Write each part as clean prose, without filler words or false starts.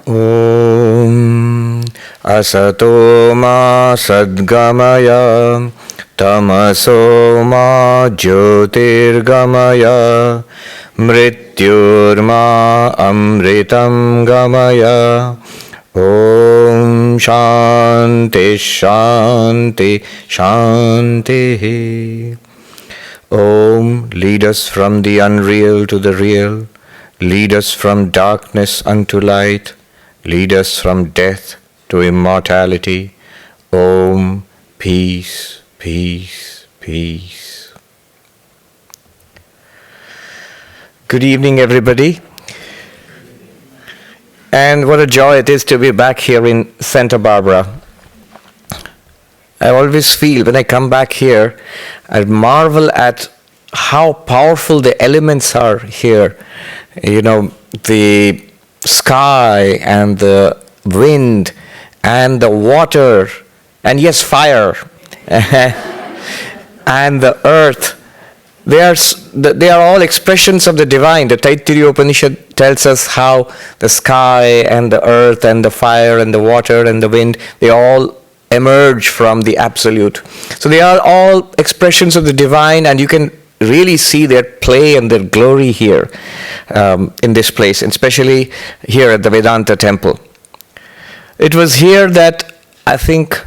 Om Asato Ma Sadgamaya Tamaso Ma Jyotirgamaya Mrityurma Amritam Gamaya. Om Shanti Shanti Shanti. Om, lead us from the unreal to the real. Lead us from darkness unto light. Lead us from death to immortality. Om, peace, peace, peace. Good evening, everybody. And what a joy it is to be back here in Santa Barbara. I always feel when I come back here, I marvel at how powerful the elements are here. You know, the sky and the wind and the water and yes, fire and the earth. They are all expressions of the divine. The Taittiriya Upanishad tells us how the sky and the earth and the fire and the water and the wind, they all emerge from the absolute. So they are all expressions of the divine, and you can really see their play and their glory here in this place, especially here at the Vedanta Temple. It was here that I think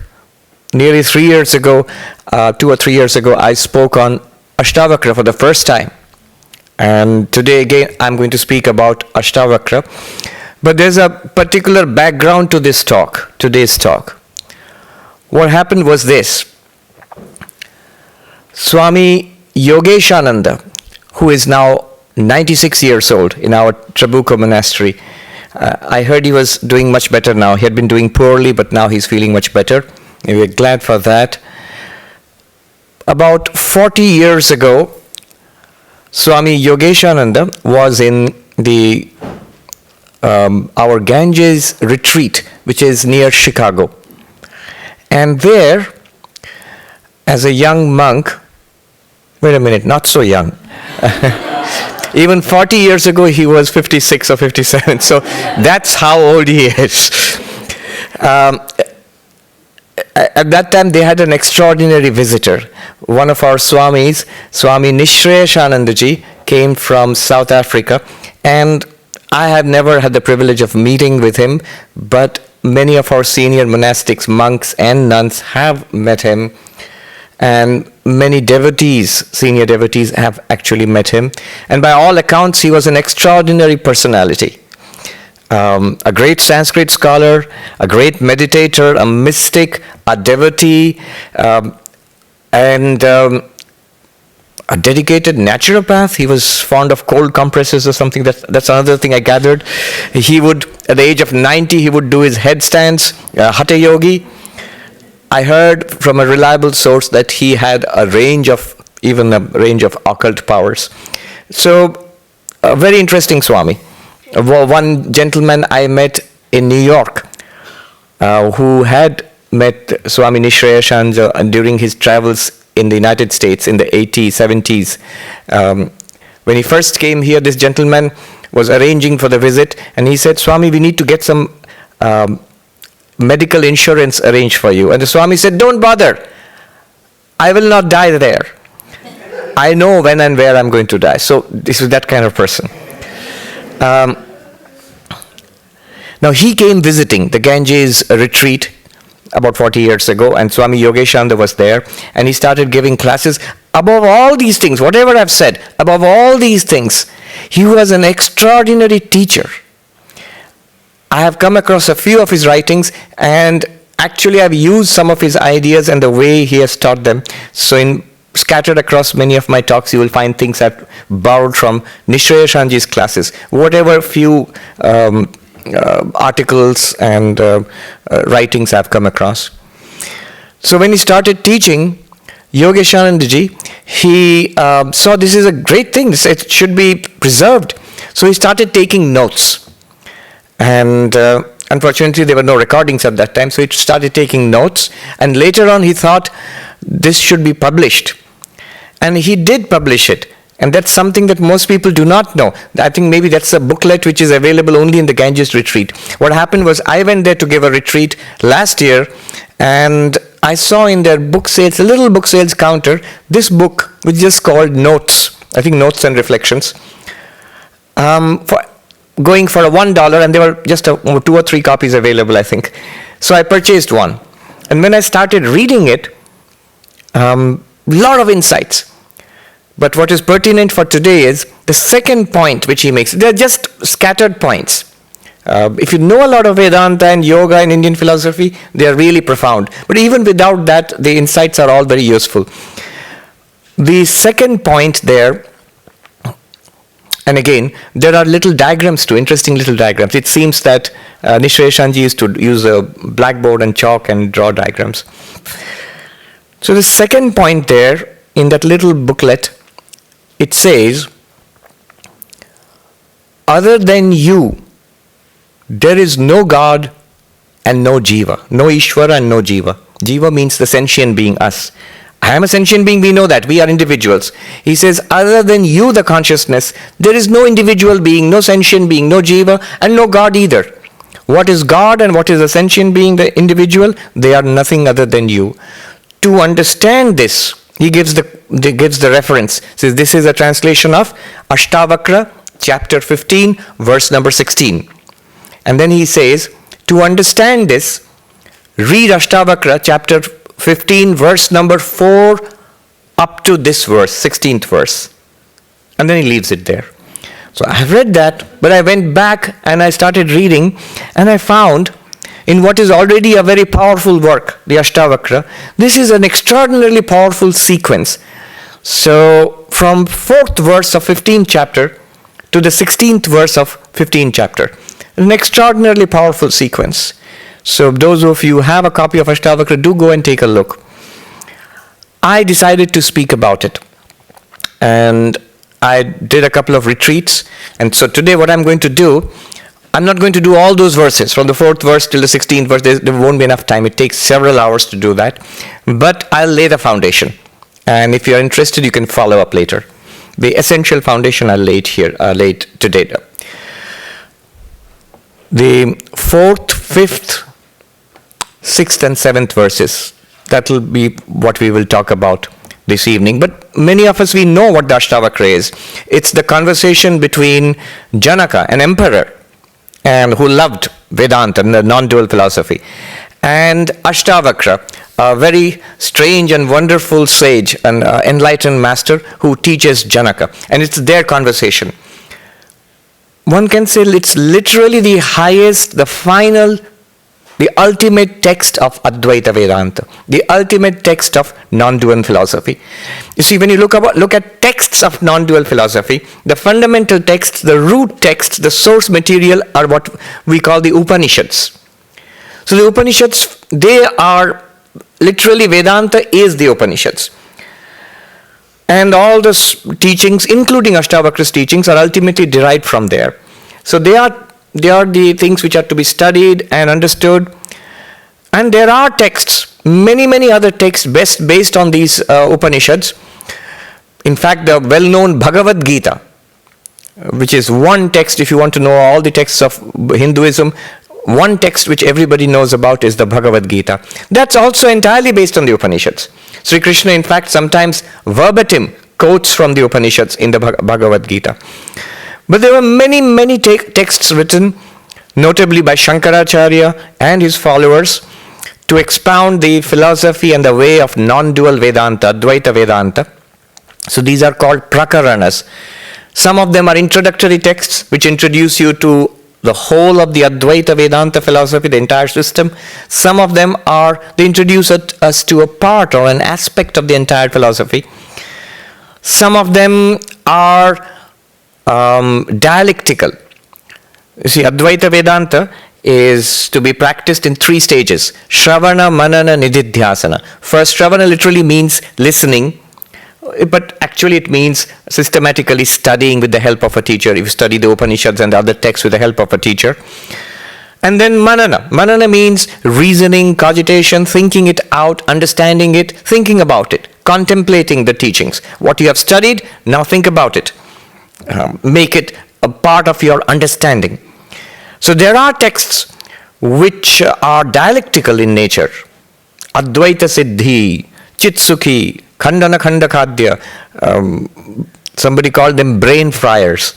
nearly 3 years ago, 2 or 3 years ago, I spoke on Ashtavakra for the first time. And today again I'm going to speak about Ashtavakra. But there's a particular background to this talk, today's talk. What happened was this. Swami Yogeshananda, who is now 96 years old in our Trabuco monastery, I heard he was doing much better now. He had been doing poorly, but now he's feeling much better. And we're glad for that. About 40 years ago, Swami Yogeshananda was in the our Ganges retreat, which is near Chicago. And there, as a young monk, wait a minute, not so young. Even 40 years ago, he was 56 or 57. So that's how old he is. At that time, they had an extraordinary visitor. One of our Swamis, Swami Nishreyashanandaji, came from South Africa. And I have never had the privilege of meeting with him, but many of our senior monastics, monks and nuns have met him. And many devotees, senior devotees, have actually met him. And by all accounts, he was an extraordinary personality. A great Sanskrit scholar, a great meditator, a mystic, a devotee, and a dedicated naturopath. He was fond of cold compresses or something. That's another thing I gathered. He would, at the age of 90, he would do his headstands, Hatha Yogi. I heard from a reliable source that he had a range of occult powers. So, a very interesting Swami. One gentleman I met in New York who had met Swami Nishreyashananda during his travels in the United States in the 80s, 70s. When he first came here, this gentleman was arranging for the visit, and he said, Swami, we need to get some medical insurance arranged for you. And the Swami said, don't bother. I will not die there. I know when and where I'm going to die. So this is that kind of person. Now he came visiting the Ganges retreat about 40 years ago, and Swami Yogeshananda was there, and he started giving classes. Above all these things, whatever I've said, above all these things, he was an extraordinary teacher. I have come across a few of his writings, and actually I've used some of his ideas and the way he has taught them. So scattered across many of my talks, you will find things I've borrowed from Nishreyashanandaji's classes. Whatever few articles and writings I've come across. So when he started teaching, Yogeshanandaji, he saw this is a great thing. It should be preserved. So he started taking notes. And unfortunately, there were no recordings at that time. So he started taking notes. And later on, he thought this should be published. And he did publish it. And that's something that most people do not know. I think maybe that's a booklet which is available only in the Ganges retreat. What happened was I went there to give a retreat last year, and I saw in their book sales, a little book sales counter, this book which is just called Notes. I think Notes and Reflections. For going for $1, and there were just 2 or 3 copies available, I think. So I purchased one. And when I started reading it, lot of insights. But what is pertinent for today is the second point which he makes. They're just scattered points. If you know a lot of Vedanta and yoga and Indian philosophy, they are really profound. But even without that, the insights are all very useful. The second point there, and again, there are little diagrams too, interesting little diagrams. It seems that Nishreshanji used to use a blackboard and chalk and draw diagrams. So the second point there, in that little booklet, it says, other than you, there is no God and no Jiva. No Ishvara and no Jiva. Jiva means the sentient being, us. I am a sentient being, we know that. We are individuals. He says, other than you, the consciousness, there is no individual being, no sentient being, no Jiva, and no God either. What is God and what is a sentient being, the individual? They are nothing other than you. To understand this, he gives the reference. Says this is a translation of Ashtavakra, chapter 15, verse number 16. And then he says, to understand this, read Ashtavakra, chapter 15, verse number 4, up to this verse, 16th verse. And then he leaves it there. So I have read that, but I went back and I started reading, and I found in what is already a very powerful work, the Ashtavakra, this is an extraordinarily powerful sequence. So from 4th verse of 15th chapter to the 16th verse of 15th chapter, an extraordinarily powerful sequence. So those of you who have a copy of Ashtavakra, do go and take a look. I decided to speak about it, and I did a couple of retreats. And so today what I'm going to do, I'm not going to do all those verses from the 4th verse till the 16th verse. There won't be enough time. It takes several hours to do that. But I'll lay the foundation. And if you're interested, you can follow up later. The essential foundation I'll lay it here, today. The 4th, 5th, 6th and 7th verses, that will be what we will talk about this evening. But many of us, we know what the Ashtavakra is. It's the conversation between Janaka, an emperor, and who loved Vedanta and the non-dual philosophy, and Ashtavakra, a very strange and wonderful sage, an enlightened master who teaches Janaka. And it's their conversation. One can say it's literally the highest, the final, the ultimate text of Advaita Vedanta, the ultimate text of non-dual philosophy. You see, when you look at texts of non-dual philosophy, the fundamental texts, the root texts, the source material are what we call the Upanishads. So the Upanishads, they are literally, Vedanta is the Upanishads. And all the teachings, including Ashtavakra's teachings, are ultimately derived from there. So they are the things which are to be studied and understood. And there are texts, many other texts based on these Upanishads. In fact, the well-known Bhagavad Gita, which is one text, if you want to know all the texts of Hinduism, one text which everybody knows about is the Bhagavad Gita. That's also entirely based on the Upanishads. Sri Krishna, in fact, sometimes verbatim quotes from the Upanishads in the Bhagavad Gita. But there were many texts written, notably by Shankaracharya and his followers, to expound the philosophy and the way of non-dual Vedanta, Advaita Vedanta. So these are called prakaranas. Some of them are introductory texts which introduce you to the whole of the Advaita Vedanta philosophy, the entire system. Some of them they introduce us to a part or an aspect of the entire philosophy. Some of them are dialectical. You see, Advaita Vedanta is to be practiced in 3 stages. Shravana, Manana, Nididhyasana. First, Shravana literally means listening, but actually it means systematically studying with the help of a teacher. If you study the Upanishads and the other texts with the help of a teacher. And then Manana. Manana means reasoning, cogitation, thinking it out, understanding it, thinking about it, contemplating the teachings. What you have studied, now think about it. Make it a part of your understanding. So there are texts which are dialectical in nature. Advaita Siddhi, Chitsukhi, Khandana Khandakadya. Somebody called them brain fryers.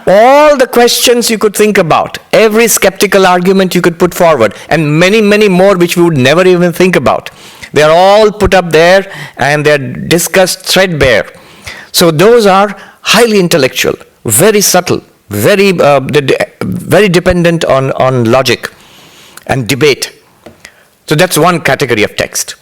All the questions you could think about, every skeptical argument you could put forward, and many, many more which we would never even think about. They are all put up there and they are discussed threadbare. So those are highly intellectual, very subtle, very dependent on logic and debate. So that's one category of text.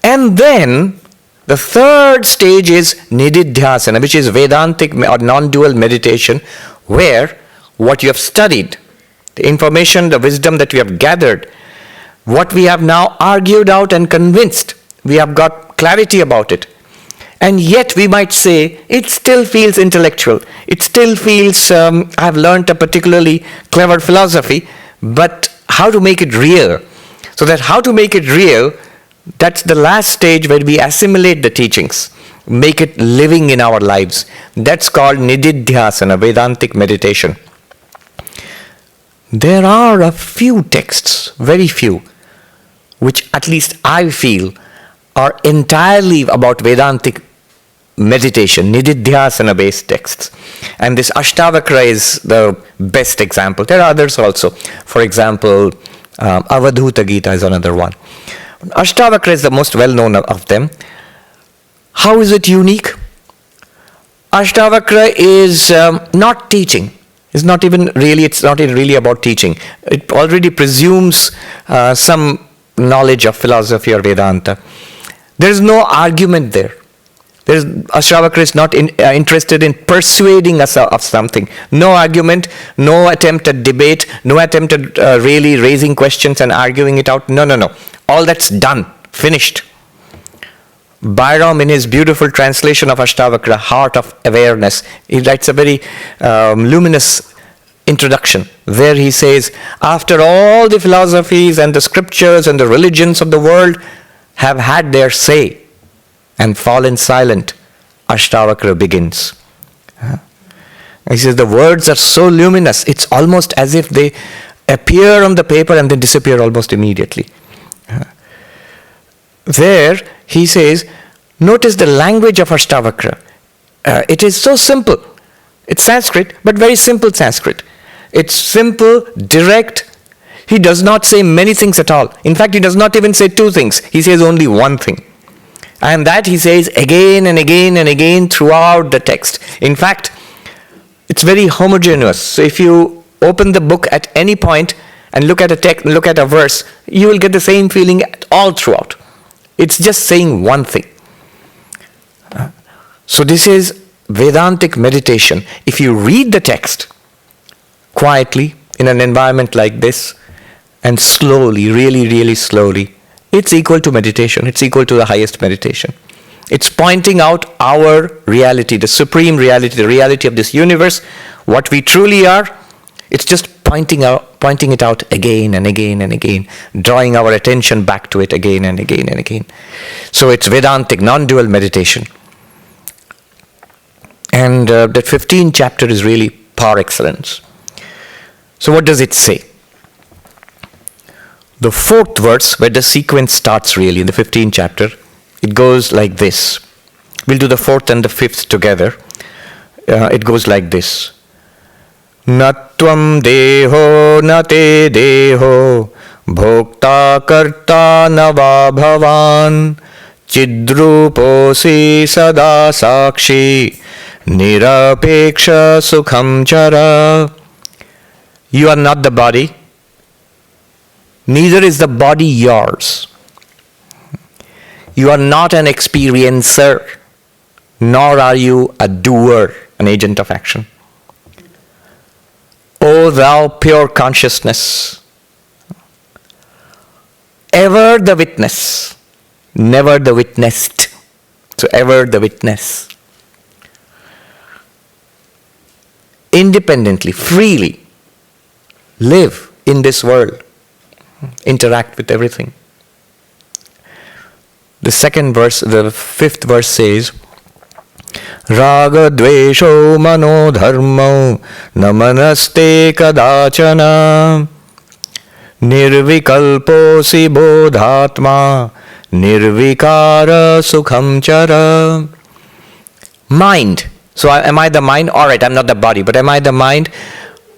And then the third stage is nididhyasana, which is Vedantic or non-dual meditation, where what you have studied, the information, the wisdom that we have gathered, what we have now argued out and convinced, we have got clarity about it. And yet we might say, it still feels intellectual. It still feels, I've learned a particularly clever philosophy, but how to make it real? So that how to make it real, that's the last stage where we assimilate the teachings, make it living in our lives. That's called nididhyasana, Vedantic meditation. There are a few texts, very few, which at least I feel are entirely about Vedantic meditation, nididhyasana based texts. And this Ashtavakra is the best example. There are others also. For example, Avadhuta Gita is another one. Ashtavakra is the most well-known of them. How is it unique? Ashtavakra is not teaching. It's not even really about teaching. It already presumes some knowledge of philosophy or Vedanta. There is no argument there. Ashtavakra is not interested in persuading us of something. No argument, no attempt at debate, no attempt at really raising questions and arguing it out. No. All that's done, finished. Bairam, in his beautiful translation of Ashtavakra, Heart of Awareness, he writes a very luminous introduction. There he says, after all the philosophies and the scriptures and the religions of the world have had their say and fallen silent, Ashtavakra begins. He says the words are so luminous, it's almost as if they appear on the paper and then disappear almost immediately. There he says, notice the language of Ashtavakra. It is so simple. It's Sanskrit, but very simple Sanskrit. It's simple, direct. He does not say many things at all. In fact, he does not even say two things. He says only one thing. And that he says again and again and again throughout the text. In fact, it's very homogeneous. So if you open the book at any point and look at a text, look at a verse, you will get the same feeling all throughout. It's just saying one thing. So this is Vedantic meditation. If you read the text quietly in an environment like this and slowly, really, really slowly, it's equal to meditation. It's equal to the highest meditation. It's pointing out our reality, the supreme reality, the reality of this universe, what we truly are. It's just pointing it out again and again and again, drawing our attention back to it again and again and again. So it's Vedantic, non-dual meditation. And that 15th chapter is really par excellence. So what does it say? The fourth verse, where the sequence starts really, in the 15th chapter, it goes like this. We'll do the fourth and the fifth together. It goes like this. Natvam deho nate deho bhokta karta nava bhavan chidruposi sada sakshi nirapeksha sukham chara. You are not the body, neither is the body yours. You are not an experiencer, nor are you a doer, an agent of action. O thou pure consciousness, ever the witness, never the witnessed. So ever the witness. Independently, freely, live in this world. Interact with everything. The second verse, the fifth verse says, Raga dvesho mano dharmo namanaste kadachana nirvikalposi bodhatma nirvikara sukham chara. Mind. So am I the mind? All right, I'm not the body, but am I the mind?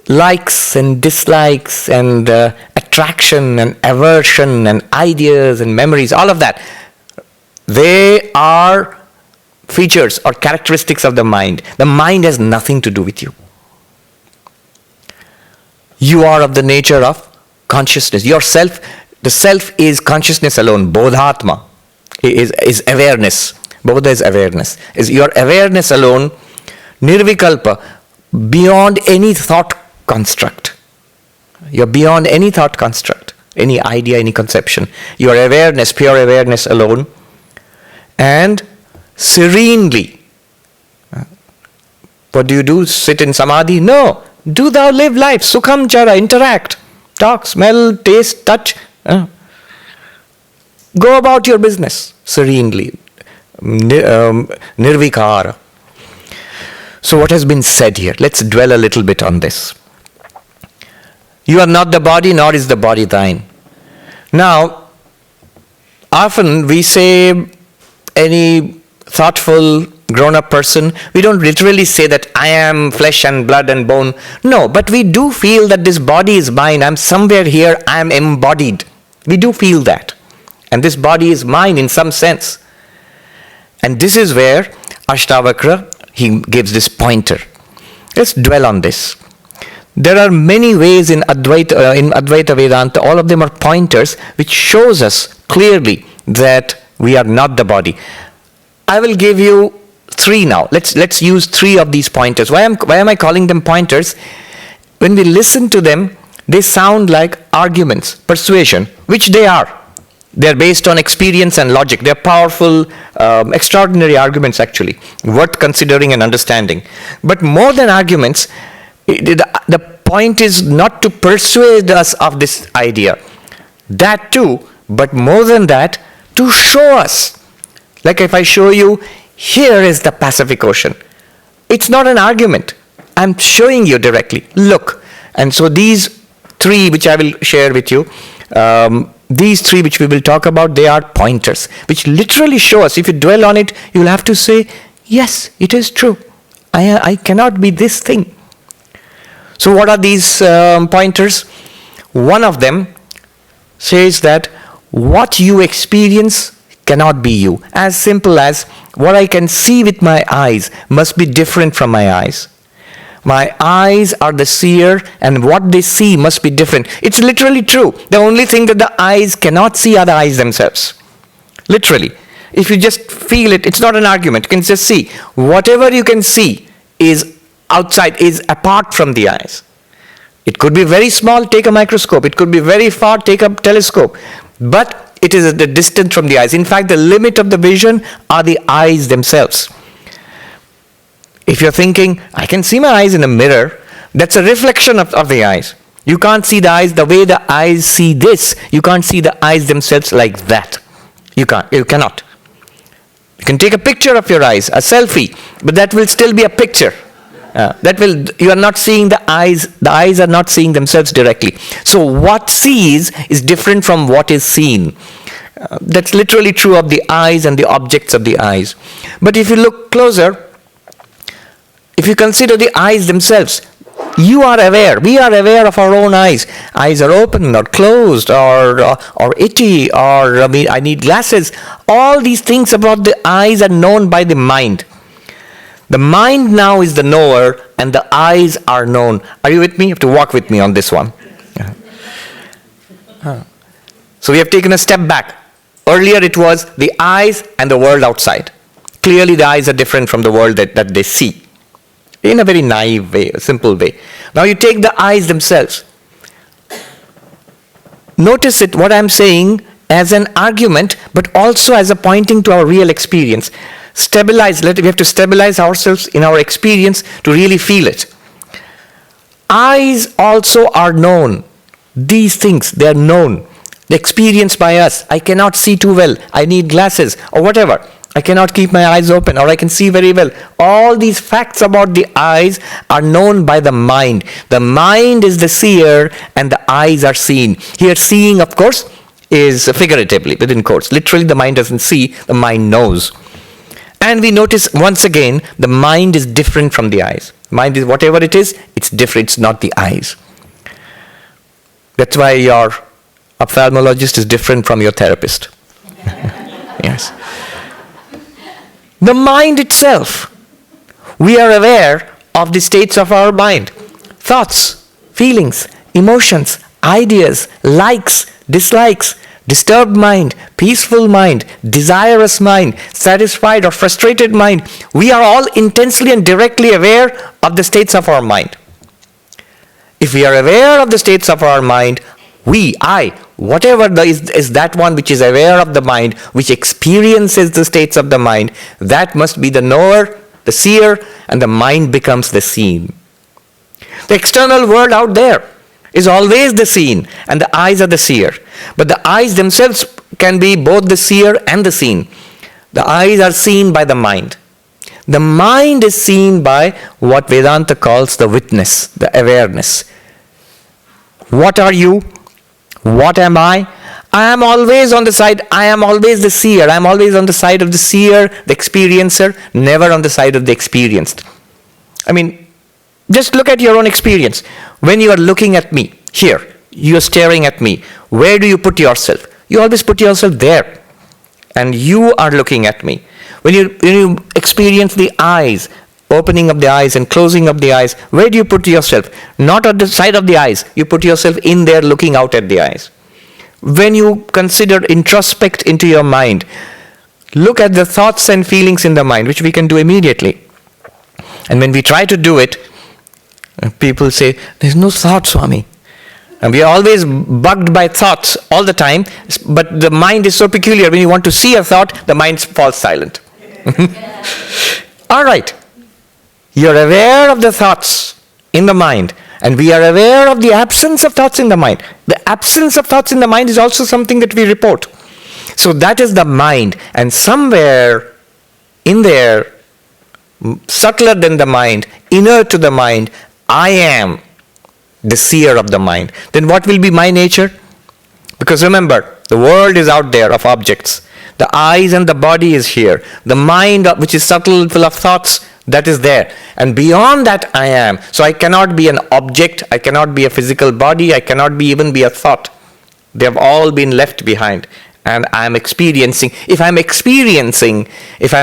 Likes and dislikes and attraction and aversion and ideas and memories, all of that. They are features or characteristics of the mind. The mind has nothing to do with you. You are of the nature of consciousness. Yourself, the self is consciousness alone. Bodhatma is awareness. Bodha is awareness. Is your awareness alone, nirvikalpa, beyond any thought construct. You're beyond any thought construct, any idea, any conception. Your awareness, pure awareness alone, and serenely. What do? Sit in samadhi? No. Do thou live life. Sukham chara, interact. Talk, smell, taste, touch. Go about your business serenely. Nirvikara. So what has been said here? Let's dwell a little bit on this. You are not the body, nor is the body thine. Now, often we say, any thoughtful, grown-up person, we don't literally say that I am flesh and blood and bone. No, but we do feel that this body is mine. I'm somewhere here. I am embodied. We do feel that. And this body is mine in some sense. And this is where Ashtavakra, he gives this pointer. Let's dwell on this. There are many ways in Advaita Vedanta, all of them are pointers which shows us clearly that we are not the body. I will give you 3 now. Let's use 3 of these pointers. Why am I calling them pointers? When we listen to them, they sound like arguments, persuasion, which they are. They're based on experience and logic. They're powerful, extraordinary arguments actually, worth considering and understanding. But more than arguments, the point is not to persuade us of this idea. That too, but more than that, to show us. Like if I show you, here is the Pacific Ocean. It's not an argument. I'm showing you directly. Look. And so these 3 which I will share with you, these 3 which we will talk about, they are pointers, which literally show us. If you dwell on it, you will have to say, yes, it is true. I cannot be this thing. So what are these pointers? One of them says that what you experience cannot be you. As simple as what I can see with my eyes must be different from my eyes. My eyes are the seer, and what they see must be different. It's literally true. The only thing that the eyes cannot see are the eyes themselves. Literally. If you just feel it, it's not an argument. You can just see. Whatever you can see is outside, is apart from the eyes. It could be very small, take a microscope. It could be very far, take a telescope. But it is at the distance from the eyes. In fact, the limit of the vision are the eyes themselves. If you're thinking, I can see my eyes in a mirror, that's a reflection of the eyes. You can't see the eyes the way the eyes see this. You can't see the eyes themselves like that. You cannot. You can take a picture of your eyes, a selfie, but that will still be a picture. You are not seeing the eyes are not seeing themselves directly. So what sees is different from what is seen. That's literally true of the eyes and the objects of the eyes. But if you look closer, if you consider the eyes themselves, you are aware. We are aware of our own eyes. Eyes are open or closed or itchy or I need glasses. All these things about the eyes are known by the mind. The mind now is the knower and the eyes are known. Are you with me? You have to walk with me on this one. So we have taken a step back. Earlier it was the eyes and the world outside. Clearly the eyes are different from the world that they see. In a very naive way, a simple way. Now you take the eyes themselves. Notice it, what I'm saying, as an argument, but also as a pointing to our real experience. We have to stabilize ourselves in our experience to really feel it. Eyes also are known. These things, they are known. the experience by us. I cannot see too well. I need glasses or whatever. I cannot keep my eyes open, or I can see very well. All these facts about the eyes are known by the mind. The mind is the seer and the eyes are seen. Here seeing, of course, is figuratively, within quotes. Literally the mind doesn't see, the mind knows. And we notice once again, the mind is different from the eyes. Mind is whatever it is, it's different, it's not the eyes. That's why your ophthalmologist is different from your therapist. Yes. The mind itself. We are aware of the states of our mind. Thoughts, feelings, emotions, ideas, likes, dislikes, disturbed mind, peaceful mind, desirous mind, satisfied or frustrated mind. We are all intensely and directly aware of the states of our mind. If we are aware of the states of our mind, whatever is that one which is aware of the mind, which experiences the states of the mind, that must be the knower, the seer, and the mind becomes the seen. The external world out there is always the seen, and the eyes are the seer. But the eyes themselves can be both the seer and the seen. The eyes are seen by the mind. The mind is seen by what Vedanta calls the witness, the awareness. What are you? What am I? I am always on the side, I am always the seer. I am always on the side of the seer, the experiencer, never on the side of the experienced. I mean, just look at your own experience. When you are looking at me, here, you are staring at me, where do you put yourself? You always put yourself there. And you are looking at me. When you experience the eyes, opening of the eyes and closing of the eyes, where do you put yourself? Not at the side of the eyes. You put yourself in there looking out at the eyes. When you consider introspect into your mind, look at the thoughts and feelings in the mind, which we can do immediately. And when we try to do it, people say, there's no thought, Swami. And we are always bugged by thoughts all the time, but the mind is so peculiar. When you want to see a thought, the mind falls silent. All right. You're aware of the thoughts in the mind, and we are aware of the absence of thoughts in the mind. The absence of thoughts in the mind is also something that we report. So that is the mind, and somewhere in there, subtler than the mind, inner to the mind, I am the seer of the mind. Then what will be my nature? Because remember, the world is out there of objects. The eyes and the body is here. The mind, which is subtle, full of thoughts, that is there. And beyond that I am. So I cannot be an object. I cannot be a physical body. I cannot even be a thought. They have all been left behind. And I am experiencing. If I'm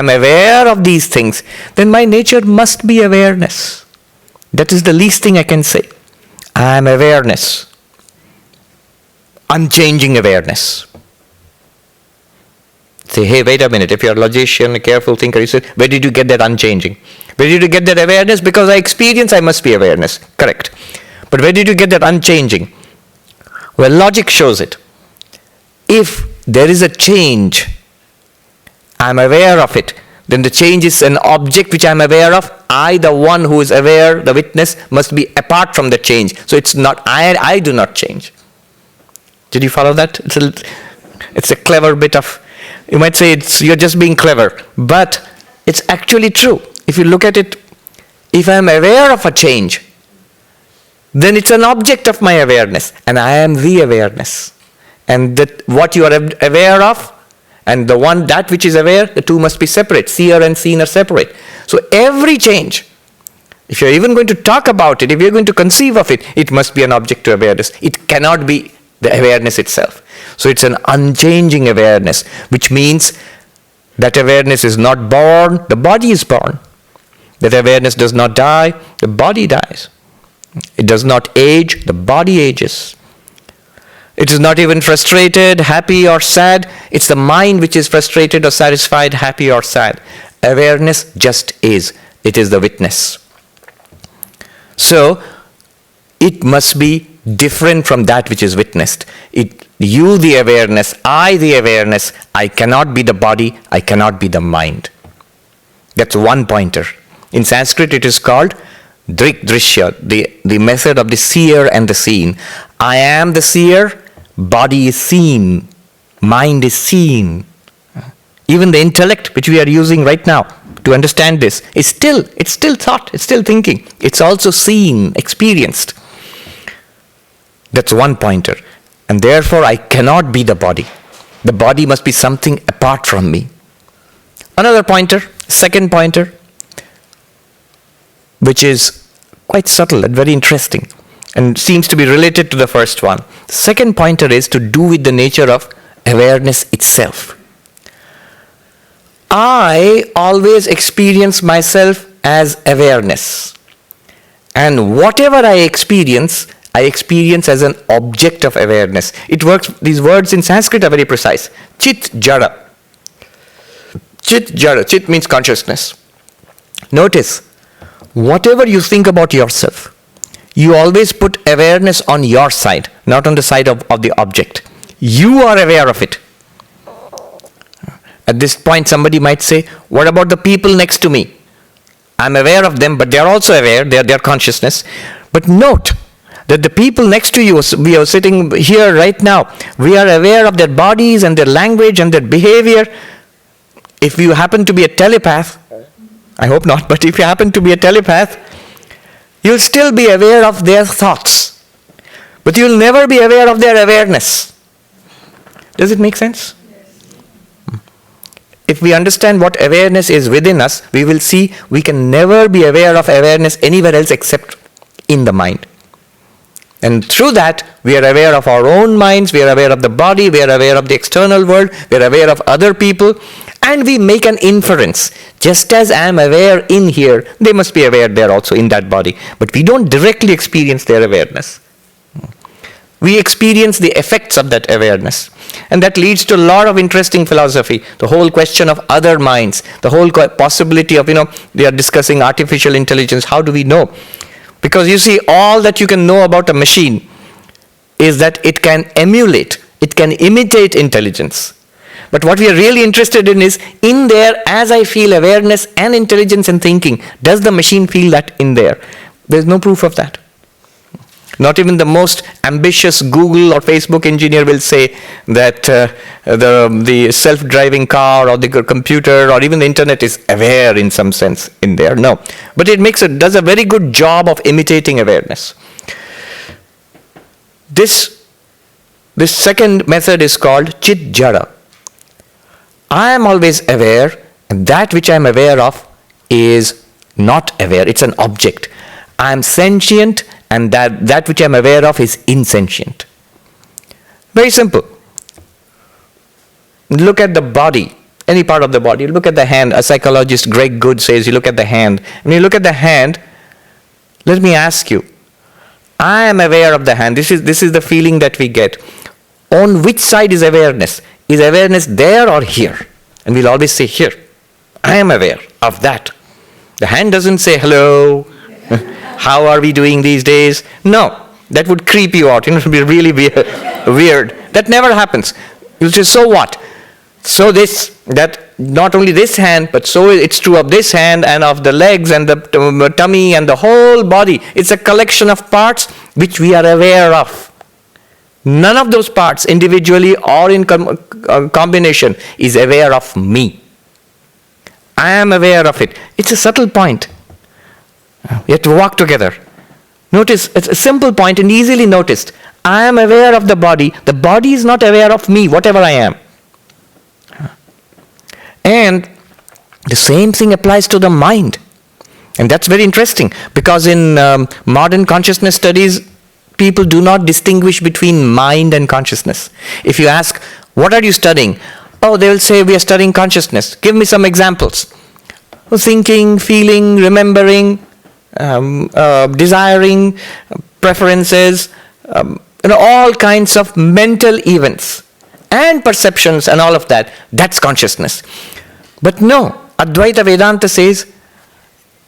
aware of these things, then my nature must be awareness. That is the least thing I can say. I am awareness. Unchanging awareness. Say, hey, wait a minute. If you're a logician, a careful thinker, you say, where did you get that unchanging? Where did you get that awareness? Because I experience, I must be awareness. Correct. But where did you get that unchanging? Well, logic shows it. If there is a change, I'm aware of it, then the change is an object which I'm aware of. I, the one who is aware, the witness, must be apart from the change. So it's not, I do not change. Did you follow that? It's a clever bit of, you might say you're just being clever, but it's actually true. If you look at it, if I'm aware of a change, then it's an object of my awareness, and I am the awareness. And that what you are aware of, and the one, that which is aware, the two must be separate. Seer and seen are separate. So every change, if you're even going to talk about it, if you're going to conceive of it, it must be an object to awareness. It cannot be the awareness itself. So it's an unchanging awareness, which means that awareness is not born, the body is born. That awareness does not die, the body dies. It does not age, the body ages. It is not even frustrated, happy or sad. It's the mind which is frustrated or satisfied, happy or sad. Awareness just is. It is the witness. So, it must be different from that which is witnessed. You the awareness, I the awareness, I cannot be the body, I cannot be the mind. That's one pointer. In Sanskrit it is called Drik Drishya, the method of the seer and the seen. I am the seer, Body is seen. Mind is seen. Even the intellect which we are using right now to understand this is still thought, it's still thinking. It's also seen, experienced. That's one pointer. And therefore I cannot be the body. The body must be something apart from me. Another pointer, second pointer, which is quite subtle and very interesting and seems to be related to the first one. The second pointer is to do with the nature of awareness itself. I always experience myself as awareness. And whatever I experience as an object of awareness. It works, these words in Sanskrit are very precise. Chit jara. Chit jara. Chit means consciousness. Notice, whatever you think about yourself, you always put awareness on your side, not on the side of the object. You are aware of it. At this point, somebody might say, what about the people next to me? I'm aware of them, but they're also aware, they're their consciousness. But note that the people next to you, we are sitting here right now, we are aware of their bodies and their language and their behavior. If you happen to be a telepath, I hope not, but if you happen to be a telepath, you'll still be aware of their thoughts. But you'll never be aware of their awareness. Does it make sense? If we understand what awareness is within us, we will see we can never be aware of awareness anywhere else except in the mind. And through that, we are aware of our own minds, we are aware of the body, we are aware of the external world, we are aware of other people, and we make an inference. Just as I am aware in here, they must be aware there also in that body. But we don't directly experience their awareness. We experience the effects of that awareness. And that leads to a lot of interesting philosophy. The whole question of other minds, the whole possibility of, they are discussing artificial intelligence. How do we know? Because you see, all that you can know about a machine is that it can emulate, it can imitate intelligence. But what we are really interested in is, in there, as I feel awareness and intelligence and thinking, does the machine feel that in there? There's no proof of that. Not even the most ambitious Google or Facebook engineer will say that the self-driving car or the computer or even the internet is aware in some sense in there. No. But it does a very good job of imitating awareness. This second method is called Chit Jara. I am always aware, and that which I am aware of is not aware. It's an object. I am sentient, and that which I am aware of is insentient. Very simple. Look at the body, any part of the body. Look at the hand. A psychologist, Greg Good, says you look at the hand. When you look at the hand, let me ask you, I am aware of the hand. This is the feeling that we get. On which side is awareness? Is awareness there or here? And we'll always say here. I am aware of that. The hand doesn't say hello. How are we doing these days? No, that would creep you out. It would be really weird. That never happens. You'll say, so what? So that not only this hand, but so it's true of this hand and of the legs and the tummy and the whole body. It's a collection of parts which we are aware of. None of those parts individually or in combination is aware of me. I am aware of it. It's a subtle point. We have to walk together. Notice, it's a simple point and easily noticed. I am aware of the body. The body is not aware of me, whatever I am. And the same thing applies to the mind. And that's very interesting, because in modern consciousness studies, people do not distinguish between mind and consciousness. If you ask, what are you studying? Oh, they will say, we are studying consciousness. Give me some examples. Thinking, feeling, remembering, desiring, preferences, all kinds of mental events and perceptions and all of that. That's consciousness. But no, Advaita Vedanta says,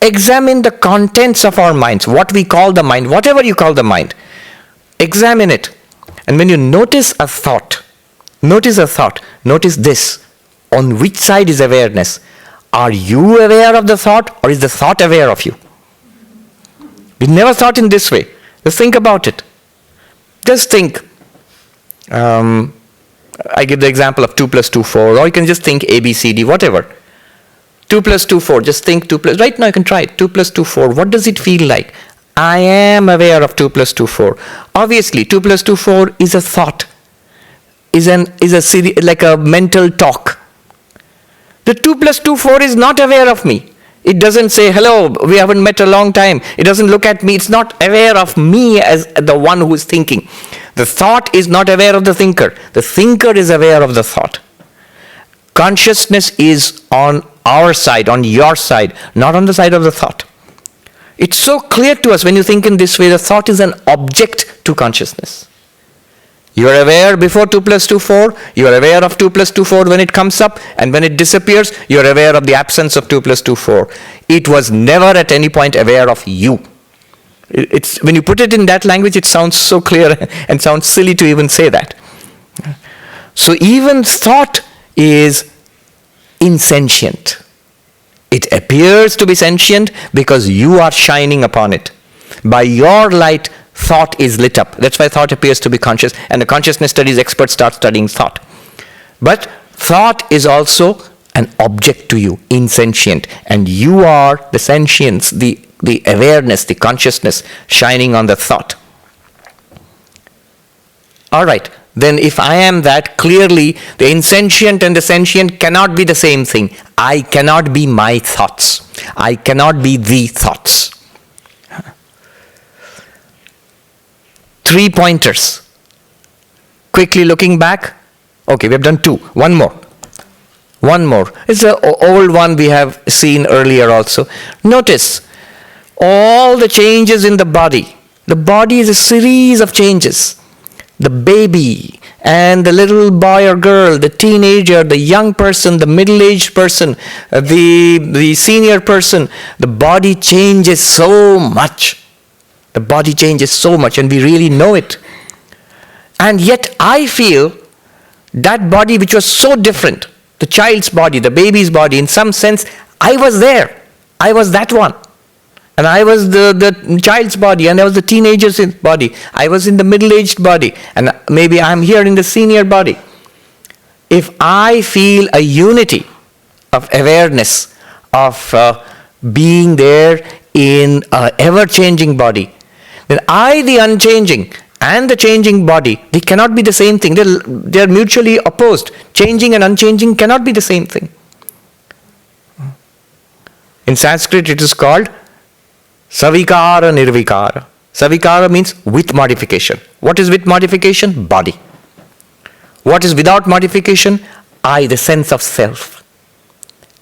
examine the contents of our minds, what we call the mind, whatever you call the mind. Examine it. And when you notice a thought, notice this. On which side is awareness? Are you aware of the thought, or is the thought aware of you? We never thought in this way. Just think about it. Just think. I give the example of 2 plus 2, 4, or you can just think A, B, C, D, whatever. 2 plus 2, 4, just think 2 plus, right now you can try it. 2 plus 2, 4, what does it feel like? I am aware of 2 plus 2, 4. Obviously, 2 plus 2, 4 is a thought, is like a mental talk. The 2 plus 2, 4 is not aware of me. It doesn't say, hello, we haven't met a long time. It doesn't look at me. It's not aware of me as the one who is thinking. The thought is not aware of the thinker. The thinker is aware of the thought. Consciousness is on our side, on your side, not on the side of the thought. It's so clear to us when you think in this way, the thought is an object to consciousness. You are aware before 2 plus 2, 4. You are aware of 2 plus 2, 4 when it comes up. And when it disappears, you are aware of the absence of 2 plus 2, 4. It was never at any point aware of you. It's, when you put it in that language, it sounds so clear and sounds silly to even say that. So even thought is in-sentient. It appears to be sentient because you are shining upon it. By your light, thought is lit up. That's why thought appears to be conscious, and the consciousness studies experts start studying thought. But thought is also an object to you, insentient, and you are the sentience, the awareness, the consciousness shining on the thought. All right, then if I am that, clearly the insentient and the sentient cannot be the same thing. I cannot be my thoughts. I cannot be the thoughts. 3 pointers. Quickly looking back. Okay, we have done 2. One more. It's an old one we have seen earlier also. Notice all the changes in the body. The body is a series of changes. The baby and the little boy or girl, the teenager, the young person, the middle-aged person, the senior person, the body changes so much. The body changes so much, and we really know it. And yet I feel that body which was so different, the child's body, the baby's body, in some sense, I was there. I was that one. And I was the child's body, and I was the teenager's body. I was in the middle-aged body, and maybe I'm here in the senior body. If I feel a unity of awareness, of being there in an ever-changing body, then I, the unchanging, and the changing body, they cannot be the same thing. They are mutually opposed. Changing and unchanging cannot be the same thing. In Sanskrit, it is called Savikara Nirvikara. Savikara means with modification. What is with modification? Body. What is without modification? I, the sense of self.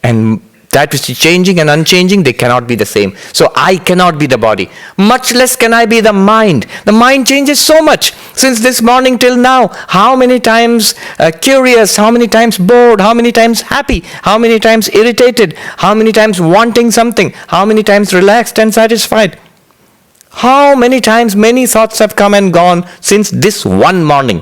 And that which is changing and unchanging, they cannot be the same. So I cannot be the body. Much less can I be the mind. The mind changes so much. Since this morning till now, how many times curious, how many times bored, how many times happy, how many times irritated, how many times wanting something, how many times relaxed and satisfied. How many times many thoughts have come and gone since this one morning.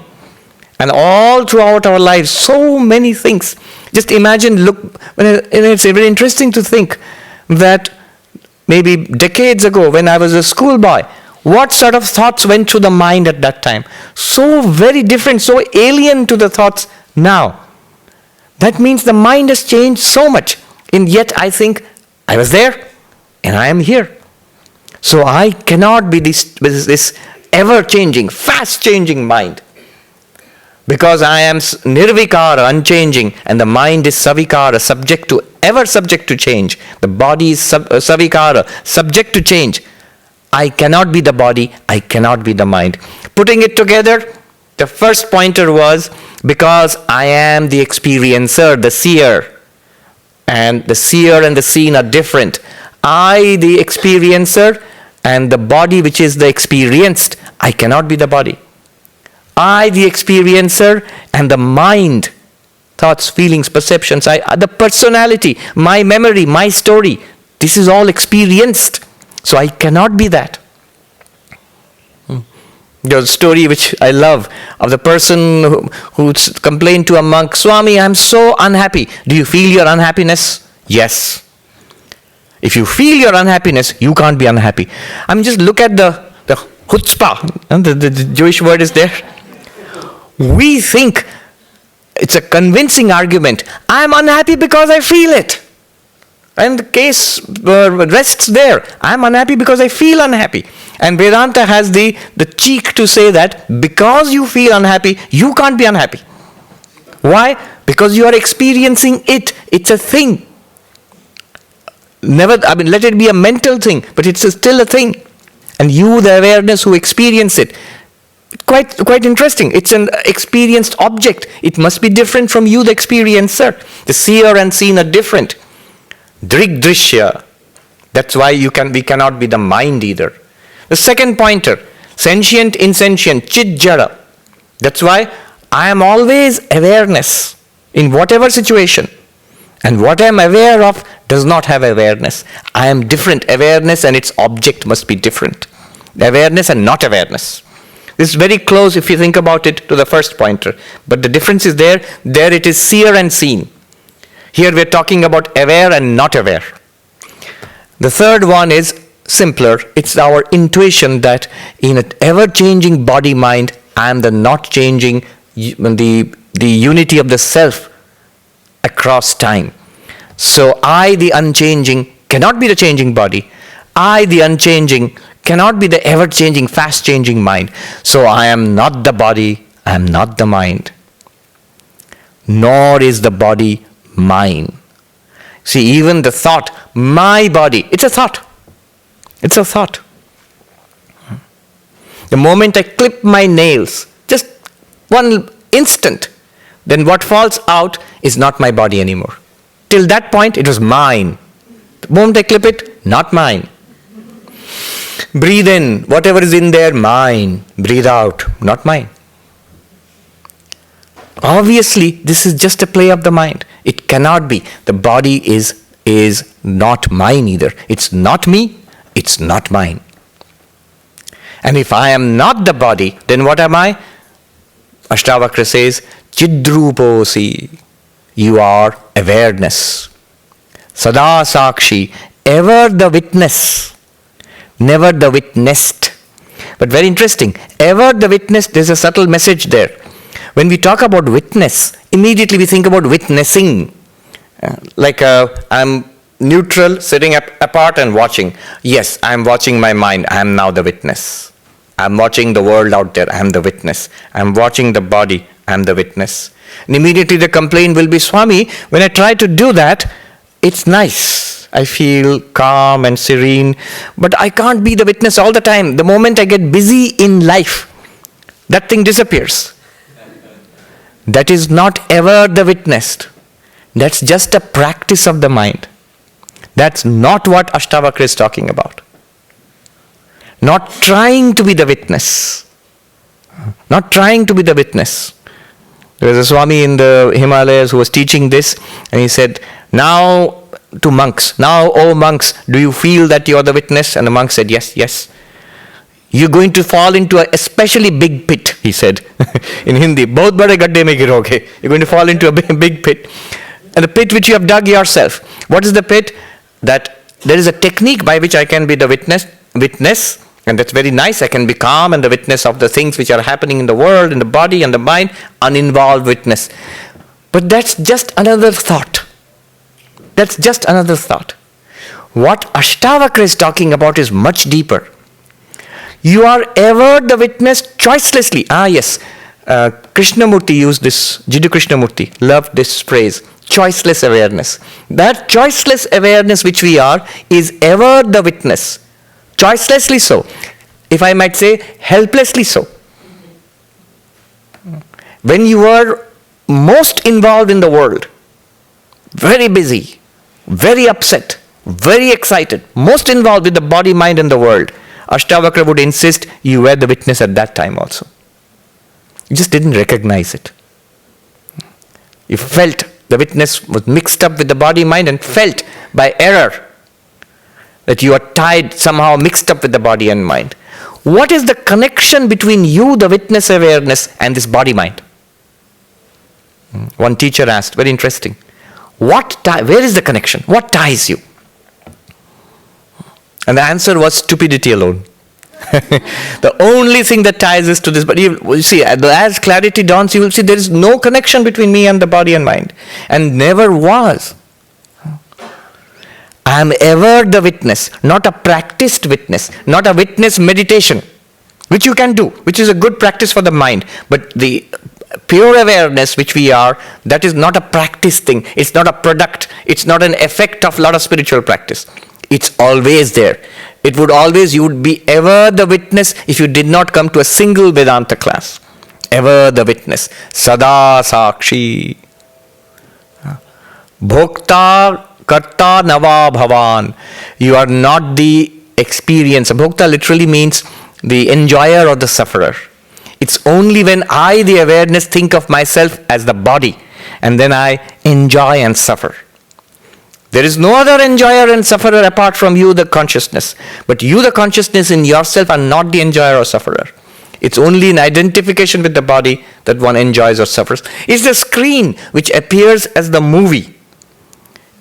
And all throughout our lives, so many things. Just imagine, look, it's very interesting to think that maybe decades ago when I was a schoolboy, what sort of thoughts went through the mind at that time? So very different, so alien to the thoughts now. That means the mind has changed so much. And yet I think I was there and I am here. So I cannot be this ever-changing, fast-changing mind. Because I am nirvikara, unchanging, and the mind is savikara, ever subject to change. The body is savikara, subject to change. I cannot be the body, I cannot be the mind. Putting it together, the first pointer was because I am the experiencer, the seer. And the seer and the seen are different. I, the experiencer, and the body which is the experienced, I cannot be the body. I, the experiencer, and the mind, thoughts, feelings, perceptions, the personality, my memory, my story, this is all experienced. So I cannot be that. There's a story which I love of the person who complained to a monk, Swami, I'm so unhappy. Do you feel your unhappiness? Yes. If you feel your unhappiness, you can't be unhappy. I mean, just look at the chutzpah. The Jewish word is there. We think it's a convincing argument. I'm unhappy because I feel it. And the case rests there. I'm unhappy because I feel unhappy. And Vedanta has the cheek to say that because you feel unhappy, you can't be unhappy. Why? Because you are experiencing it. It's a thing. Let it be a mental thing, but it's still a thing. And you, the awareness who experience it, quite interesting. It's an experienced object. It must be different from you, the experiencer. The seer and seen are different. Drigdrishya. That's why we cannot be the mind either. The second pointer, sentient, in-sentient, chit jada. That's why I am always awareness in whatever situation. And what I am aware of does not have awareness. I am different. Awareness and its object must be different. Awareness and not awareness. This is very close, if you think about it, to the first pointer. But the difference is there. There it is seer and seen. Here we are talking about aware and not aware. The third one is simpler. It's our intuition that in an ever-changing body-mind, I am the not changing, the unity of the self across time. So I, the unchanging, cannot be the changing body. I, the unchanging, cannot be the ever-changing, fast-changing mind. So I am not the body, I am not the mind. Nor is the body mine. See, even the thought, my body, it's a thought. It's a thought. The moment I clip my nails, just one instant, then what falls out is not my body anymore. Till that point, it was mine. The moment I clip it, not mine. Breathe in, whatever is in there, mine. Breathe out, not mine. Obviously, this is just a play of the mind. It cannot be. The body is not mine either. It's not me, it's not mine. And if I am not the body, then what am I? Ashtavakra says, Chidruposi. You are awareness. Sada Sakshi, ever the witness, never the witnessed. But very interesting, ever the witness, there's a subtle message there. When we talk about witness, immediately we think about witnessing. I'm neutral, sitting apart and watching. Yes, I'm watching my mind. I am now the witness. I'm watching the world out there. I am the witness. I'm watching the body. I am the witness. And immediately the complaint will be, Swami, when I try to do that, it's nice. I feel calm and serene, but I can't be the witness all the time. The moment I get busy in life, that thing disappears. That is not ever the witnessed. That's just a practice of the mind. That's not what Ashtavakra is talking about. Not trying to be the witness. Not trying to be the witness. There was a Swami in the Himalayas who was teaching this, and he said, now to monks, now, oh monks, do you feel that you are the witness? And the monk said, yes, yes. You're going to fall into a especially big pit, he said in Hindi. Bahut bade gadde mein giroge. You're going to fall into a big pit. And the pit which you have dug yourself. What is the pit? That there is a technique by which I can be the witness, and that's very nice. I can be calm and the witness of the things which are happening in the world, in the body and the mind, uninvolved witness. But that's just another thought. That's just another thought. What Ashtavakra is talking about is much deeper. You are ever the witness choicelessly. Yes. Krishnamurti used this, Jiddu Krishnamurti loved this phrase, choiceless awareness. That choiceless awareness which we are is ever the witness. Choicelessly so. If I might say, helplessly so. When you are most involved in the world, very busy, very upset, very excited, most involved with the body, mind and the world, Ashtavakra would insist you were the witness at that time also. You just didn't recognize it. You felt the witness was mixed up with the body, mind and felt by error that you are tied, somehow mixed up with the body and mind. What is the connection between you, the witness awareness, and this body mind? One teacher asked, very interesting, where is the connection? What ties you? And the answer was stupidity alone. The only thing that ties us to this, but you see, as clarity dawns, you will see there is no connection between me and the body and mind, and never was. I am ever the witness, not a practiced witness, not a witness meditation, which you can do, which is a good practice for the mind. But the pure awareness which we are, that is not a practice thing. It's not a product. It's not an effect of a lot of spiritual practice. It's always there. You would be ever the witness if you did not come to a single Vedanta class. Ever the witness. Sada Sakshi. Bhokta Karta Nava Bhavan. You are not the experiencer. Bhokta literally means the enjoyer or the sufferer. It's only when I, the awareness, think of myself as the body, and then I enjoy and suffer. There is no other enjoyer and sufferer apart from you, the consciousness. But you, the consciousness in yourself, are not the enjoyer or sufferer. It's only in identification with the body that one enjoys or suffers. It's the screen which appears as the movie.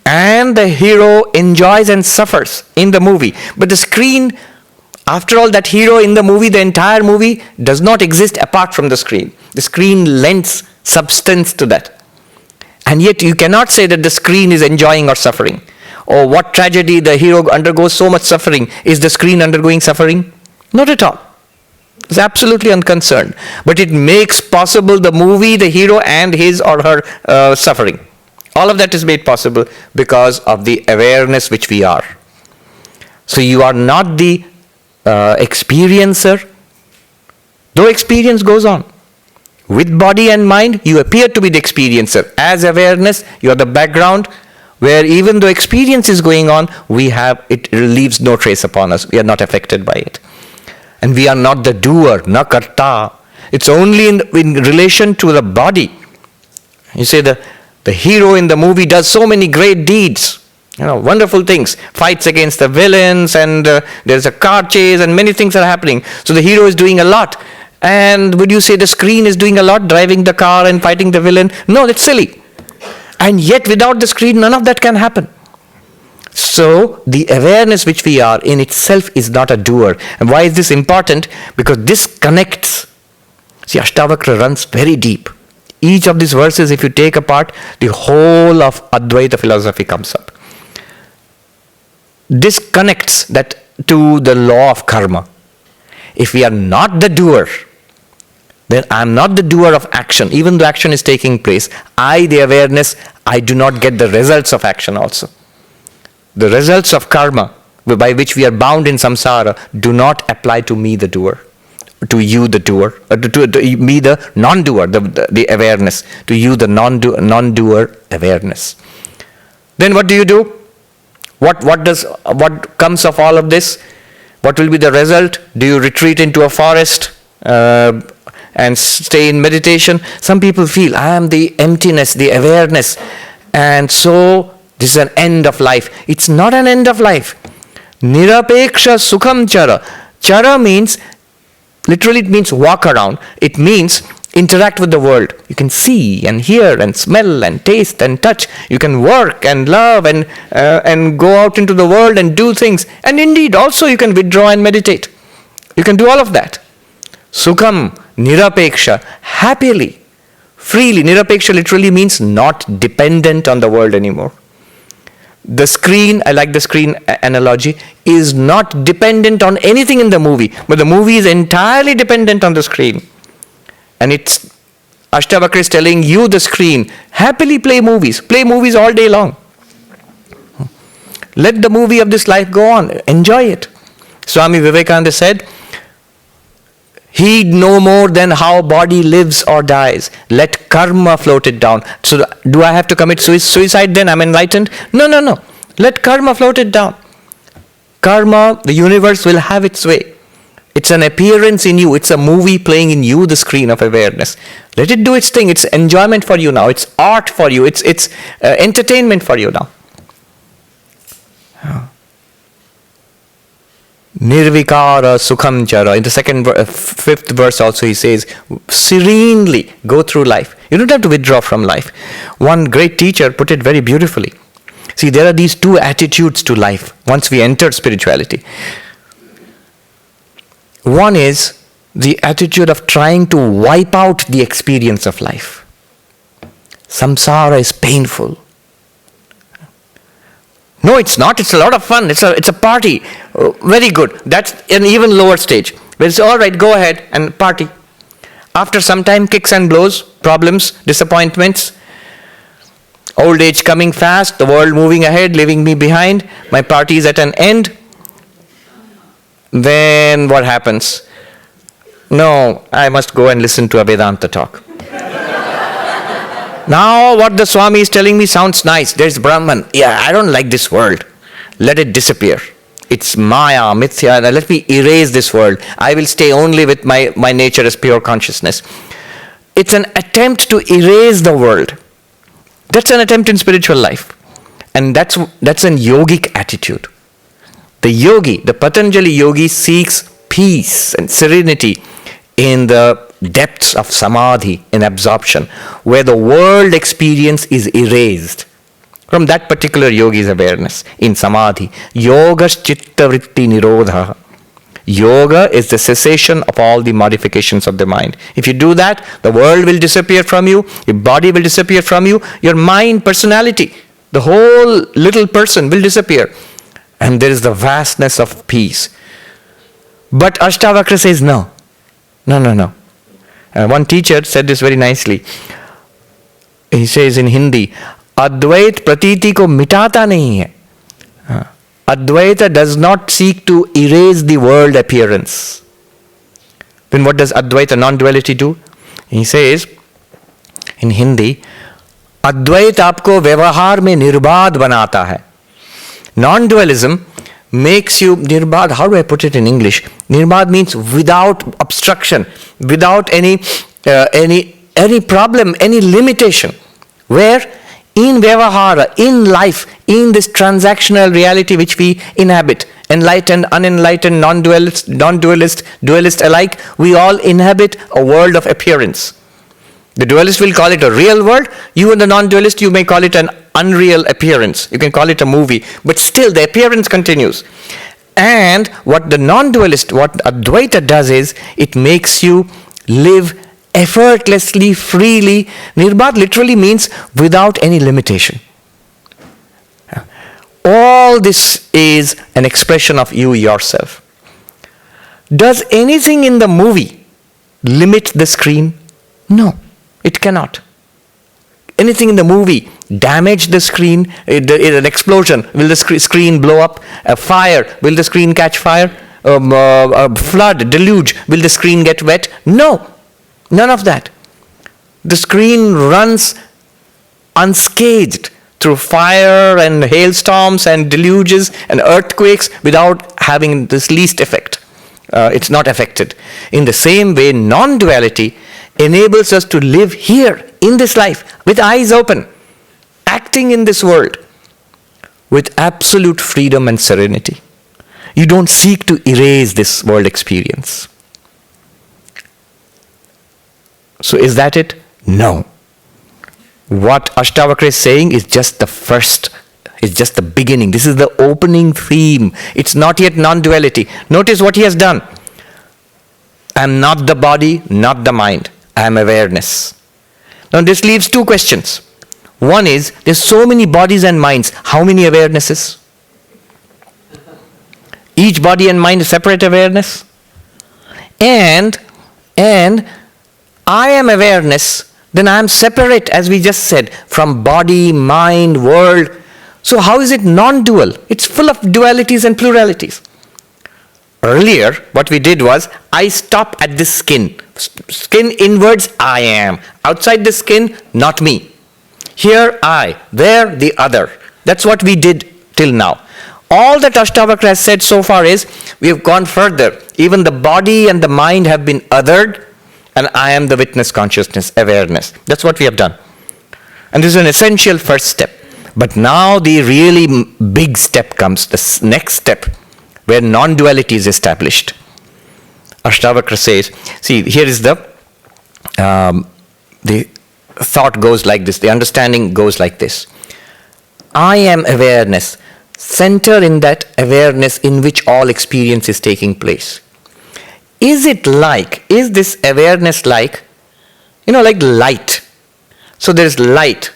And the hero enjoys and suffers in the movie. But the screen, after all, that hero in the movie, the entire movie, does not exist apart from the screen. The screen lends substance to that. And yet you cannot say that the screen is enjoying or suffering. Or what tragedy, the hero undergoes so much suffering. Is the screen undergoing suffering? Not at all. It's absolutely unconcerned. But it makes possible the movie, the hero, and his or her suffering. All of that is made possible because of the awareness which we are. So you are not the experiencer, though experience goes on. With body and mind, you appear to be the experiencer. As awareness, you are the background, where even though experience is going on, it leaves no trace upon us. We are not affected by it. And we are not the doer, na karta. It's only in relation to the body. You say the hero in the movie does so many great deeds, wonderful things, fights against the villains, and there's a car chase, and many things are happening. So the hero is doing a lot. And would you say the screen is doing a lot, driving the car and fighting the villain? No, that's silly. And yet without the screen, none of that can happen. So the awareness which we are in itself is not a doer. And why is this important? Because this connects. See, Ashtavakra runs very deep. Each of these verses, if you take apart, the whole of Advaita philosophy comes up. This connects that to the law of karma. If we are not the doer, then I am not the doer of action. Even though action is taking place, I, the awareness, I do not get the results of action also. The results of karma, by which we are bound in samsara, do not apply to me, the doer. To you, the doer. To me, the non-doer, the awareness. To you, the non-doer awareness. Then what do you do? What comes of all of this? What will be the result? Do you retreat into a forest and stay in meditation? Some people feel, I am the emptiness, the awareness, and so this is an end of life. It's not an end of life. Nirapeksha sukham chara. Chara means, literally it means walk around. It means interact with the world. You can see and hear and smell and taste and touch. You can work and love and go out into the world and do things. And indeed, also you can withdraw and meditate. You can do all of that. Sukham, nirapeksha, happily, freely. Nirapeksha literally means not dependent on the world anymore. The screen, I like the screen analogy, is not dependent on anything in the movie, but the movie is entirely dependent on the screen. And it's Ashtavakra is telling you, the screen, happily play movies all day long. Let the movie of this life go on, enjoy it. Swami Vivekananda said, heed no more than how body lives or dies. Let karma float it down. So do I have to commit suicide then? I'm enlightened? No. Let karma float it down. Karma, the universe will have its way. It's an appearance in you. It's a movie playing in you, the screen of awareness. Let it do its thing. It's enjoyment for you now. It's art for you. It's entertainment for you now. Nirvikara sukham chara. In the fifth verse also he says, serenely go through life. You don't have to withdraw from life. One great teacher put it very beautifully. See, there are these two attitudes to life once we enter spirituality. One is the attitude of trying to wipe out the experience of life. Samsara is painful. No, it's not. It's a lot of fun. It's a party. Very good. That's an even lower stage. But it's all right, go ahead and party. After some time, kicks and blows, problems, disappointments, old age coming fast, the world moving ahead, leaving me behind, my party is at an end. Then what happens? No, I must go and listen to a Vedanta talk. Now what the Swami is telling me sounds nice. There's Brahman. Yeah, I don't like this world. Let it disappear. It's Maya, Mithya. Let me erase this world. I will stay only with my nature as pure consciousness. It's an attempt to erase the world. That's an attempt in spiritual life. And that's an yogic attitude. The yogi, the Patanjali yogi, seeks peace and serenity in the depths of samadhi, in absorption, where the world experience is erased. From that particular yogi's awareness, in samadhi, yogas chitta vritti nirodha. Yoga is the cessation of all the modifications of the mind. If you do that, the world will disappear from you, your body will disappear from you, your mind, personality, the whole little person will disappear. And there is the vastness of peace. But Ashtavakra says no. No. One teacher said this very nicely. He says in Hindi, Advait pratiti ko mitata nahi hai. Advaita does not seek to erase the world appearance. Then what does Advaita, non-duality, do? He says in Hindi, Advait aapko vyavahar mein nirbad banata hai. Non-dualism makes you nirbad. How do I put it in English? Nirbad means without obstruction, without any problem, any limitation. Where in vyavahara, in life, in this transactional reality which we inhabit, enlightened, unenlightened, non-dualist, dualist alike, we all inhabit a world of appearance. The dualist will call it a real world. You and the non-dualist, you may call it an unreal appearance. You can call it a movie. But still, the appearance continues. And what the non-dualist, what Advaita does is, it makes you live effortlessly, freely. Nirbad literally means without any limitation. All this is an expression of you yourself. Does anything in the movie limit the screen? No. It cannot. Anything in the movie damage the screen? An explosion, will the screen blow up? A fire, will the screen catch fire? A flood, deluge, will the screen get wet? No, none of that. The screen runs unscathed through fire and hailstorms and deluges and earthquakes without having this least effect. It's not affected. In the same way, non-duality enables us to live here in this life with eyes open, acting in this world with absolute freedom and serenity. You don't seek to erase this world experience. So is that it? No. What Ashtavakra is saying is just the first, it's just the beginning. This is the opening theme. It's not yet non-duality. Notice what he has done. I am not the body, not the mind. I am awareness. Now this leaves two questions. One is, there's so many bodies and minds. How many awarenesses? Each body and mind is separate awareness. And I am awareness, then I am separate, as we just said, from body, mind, world. So how is it non-dual? It's full of dualities and pluralities. Earlier, what we did was, I stop at this skin. Skin inwards, I am. Outside the skin, not me. Here, I. There, the other. That's what we did till now. All that Ashtavakra has said so far is, we have gone further. Even the body and the mind have been othered, and I am the witness consciousness, awareness. That's what we have done. And this is an essential first step. But now the really big step comes, the next step, where non-duality is established. Ashtavakra says, see, here is the thought goes like this, the understanding goes like this. I am awareness. Center in that awareness in which all experience is taking place. is this awareness like, like light? So there is light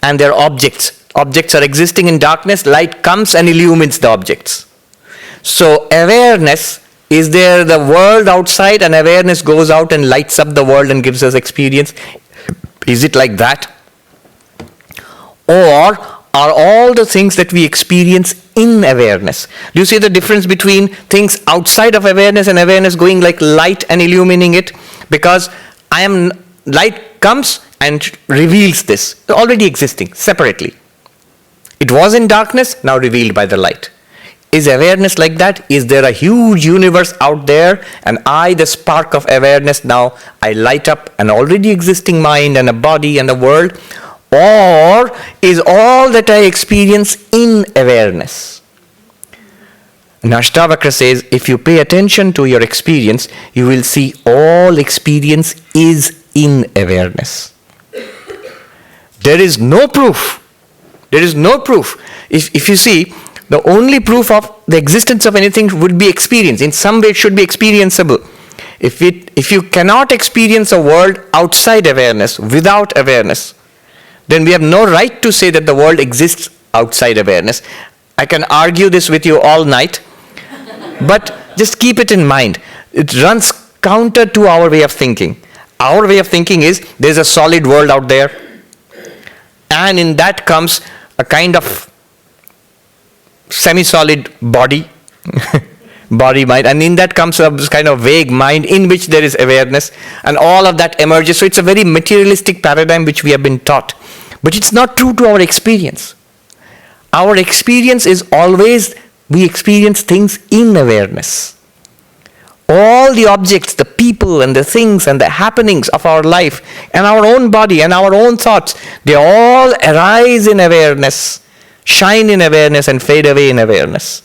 and there are objects. Objects are existing in darkness, light comes and illumines the objects. So awareness, is there the world outside and awareness goes out and lights up the world and gives us experience? Is it like that? Or are all the things that we experience in awareness? Do you see the difference between things outside of awareness and awareness going like light and illumining it? Because light comes and reveals this, already existing separately. It was in darkness, now revealed by the light. Is awareness like that? Is there a huge universe out there and I, the spark of awareness, now I light up an already existing mind and a body and a world? Or is all that I experience in awareness? And Ashtavakra says, if you pay attention to your experience, you will see all experience is in awareness. There is no proof. There is no proof. If you see, the only proof of the existence of anything would be experience. In some way it should be experienceable. If you cannot experience a world outside awareness, without awareness, then we have no right to say that the world exists outside awareness. I can argue this with you all night, but just keep it in mind. It runs counter to our way of thinking. Our way of thinking is there's a solid world out there, and in that comes a kind of semi-solid body, mind, and in that comes a kind of vague mind in which there is awareness, and all of that emerges. So it's a very materialistic paradigm which we have been taught. But it's not true to our experience. Our experience is always, we experience things in awareness. All the objects, the people and the things and the happenings of our life and our own body and our own thoughts, they all arise in awareness, shine in awareness and fade away in awareness.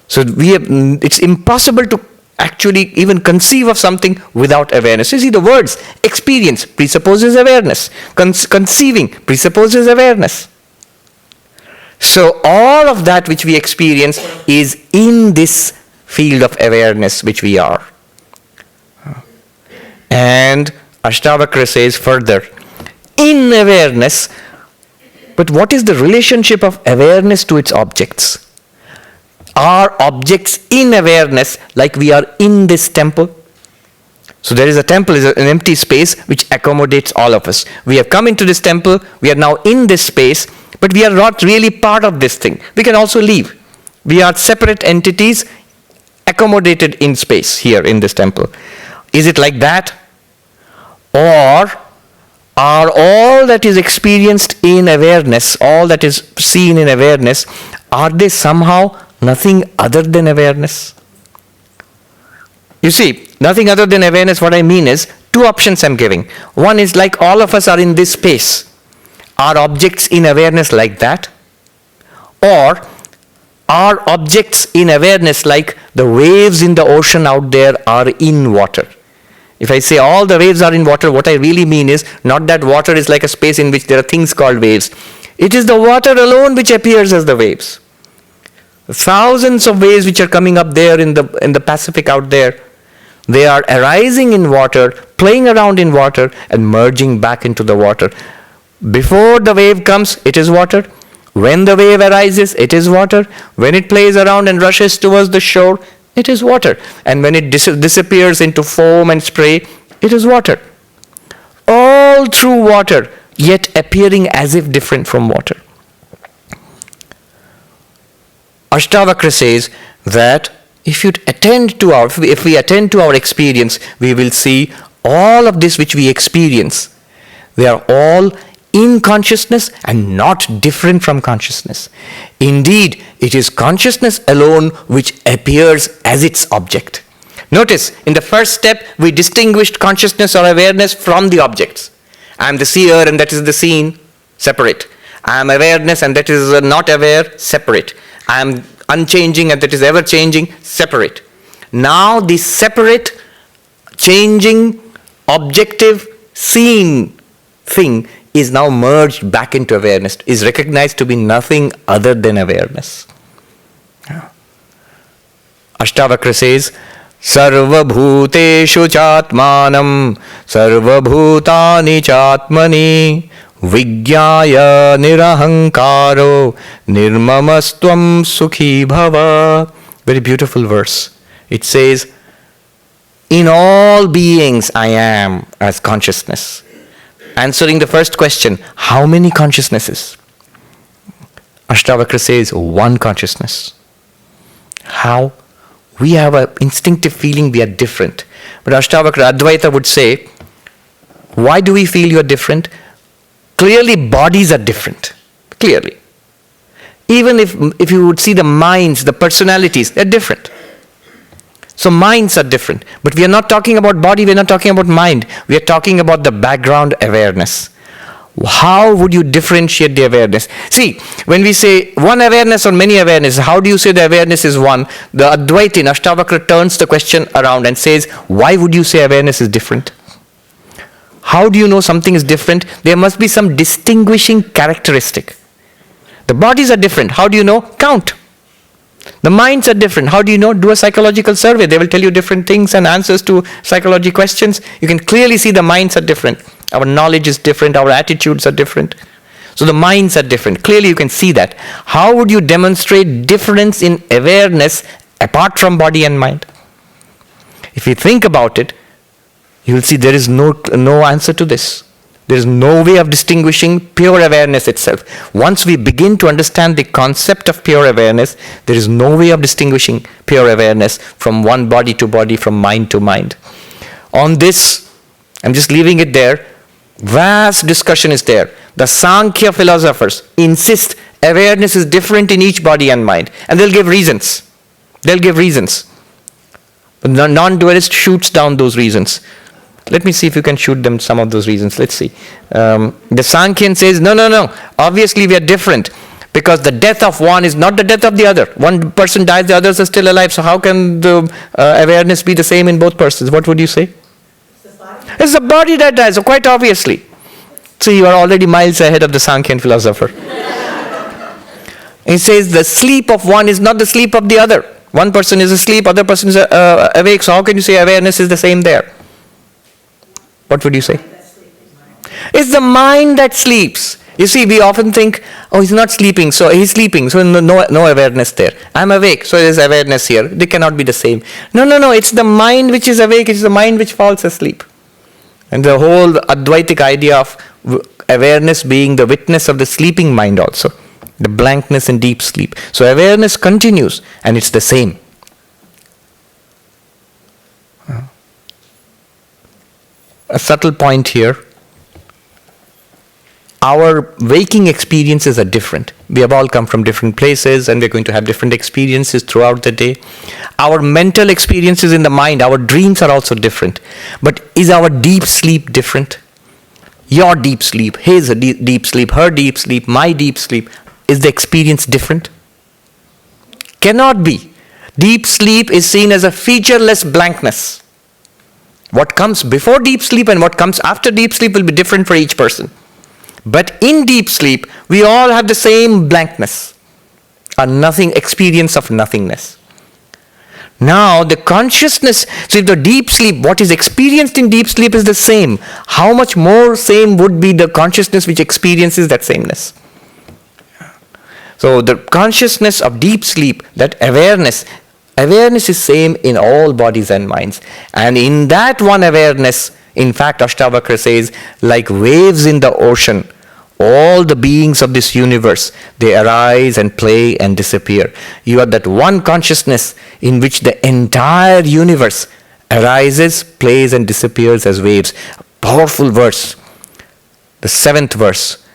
So it's impossible to actually even conceive of something without awareness. You see, the words experience presupposes awareness. Conceiving presupposes awareness. So all of that which we experience is in this field of awareness which we are. And Ashtavakra says further, in awareness, but what is the relationship of awareness to its objects? Are objects in awareness like we are in this temple? So there is a temple, is an empty space which accommodates all of us. We have come into this temple, we are now in this space, but we are not really part of this thing. We can also leave. We are separate entities accommodated in space here in this temple. Is it like that? Or are all that is experienced in awareness, all that is seen in awareness, are they somehow nothing other than awareness? You see, nothing other than awareness, what I mean is, two options I'm giving. One is like all of us are in this space. Are objects in awareness like that? Or are objects in awareness like the waves in the ocean out there are in water? If I say all the waves are in water, what I really mean is not that water is like a space in which there are things called waves. It is the water alone which appears as the waves. Thousands of waves which are coming up there in the Pacific out there, they are arising in water, playing around in water, and merging back into the water. Before the wave comes, it is water. When the wave arises, it is water. When it plays around and rushes towards the shore, it is water. And when it disappears into foam and spray, it is water. All through water, yet appearing as if different from water. Ashtavakra says that if we attend to our experience, we will see all of this which we experience. They are all in consciousness and not different from consciousness. Indeed, it is consciousness alone which appears as its object. Notice, in the first step, we distinguished consciousness or awareness from the objects. I am the seer and that is the seen, separate. I am awareness and that is not aware, separate. I am unchanging and that is ever changing, separate. Now the separate, changing, objective, seen thing is now merged back into awareness, is recognized to be nothing other than awareness. Ashtavakra says Sarvabhuteshu chatmanam sarvabhutani chatmani Vigyaya nirahankaro nirmamastvam sukhi bhava. Very beautiful verse. It says, in all beings I am as consciousness. Answering the first question, how many consciousnesses? Ashtavakra says, one consciousness. How? We have an instinctive feeling we are different. But Ashtavakra, Advaita would say, why do we feel you are different? Clearly bodies are different. Clearly. Even if you would see the minds, the personalities, they're different. So minds are different. But we are not talking about body, we are not talking about mind. We are talking about the background awareness. How would you differentiate the awareness? See, when we say one awareness or many awareness, how do you say the awareness is one? The Advaita in Ashtavakra turns the question around and says, why would you say awareness is different? How do you know something is different? There must be some distinguishing characteristic. The bodies are different. How do you know? Count. The minds are different. How do you know? Do a psychological survey. They will tell you different things and answers to psychology questions. You can clearly see the minds are different. Our knowledge is different. Our attitudes are different. So the minds are different. Clearly you can see that. How would you demonstrate difference in awareness apart from body and mind? If you think about it, you will see there is no answer to this. There is no way of distinguishing pure awareness itself. Once we begin to understand the concept of pure awareness, there is no way of distinguishing pure awareness from one body to body, from mind to mind. On this, I'm just leaving it there. Vast discussion is there. The Sankhya philosophers insist awareness is different in each body and mind. And they'll give reasons. But the non-dualist shoots down those reasons. Let me see if you can shoot them some of those reasons. Let's see. The Sankhyan says, no. Obviously we are different. Because the death of one is not the death of the other. One person dies, the others are still alive. So how can the awareness be the same in both persons? What would you say? It's the body that dies, so quite obviously. So you are already miles ahead of the Sankhyan philosopher. He says the sleep of one is not the sleep of the other. One person is asleep, other person is awake. So how can you say awareness is the same there? What would you say? It's the mind that sleeps. You see, we often think, oh, he's not sleeping, so he's sleeping, so no awareness there. I'm awake, so there's awareness here. They cannot be the same. No, it's the mind which is awake, it's the mind which falls asleep. And the whole Advaitic idea of awareness being the witness of the sleeping mind also. The blankness and deep sleep. So awareness continues, and it's the same. A subtle point here. Our waking experiences are different. We have all come from different places and we're going to have different experiences throughout the day. Our mental experiences in the mind, our dreams are also different. But is our deep sleep different? Your deep sleep, his deep sleep, her deep sleep, my deep sleep, is the experience different? Cannot be. Deep sleep is seen as a featureless blankness. What comes before deep sleep and what comes after deep sleep will be different for each person. But in deep sleep, we all have the same blankness, a nothing experience of nothingness. Now, the consciousness, so if the deep sleep, what is experienced in deep sleep is the same, how much more same would be the consciousness which experiences that sameness? So, the consciousness of deep sleep, that awareness is same in all bodies and minds. And in that one awareness, in fact, Ashtavakra says, like waves in the ocean, all the beings of this universe, they arise and play and disappear. You are that one consciousness in which the entire universe arises, plays and disappears as waves. A powerful verse. The 7th verse.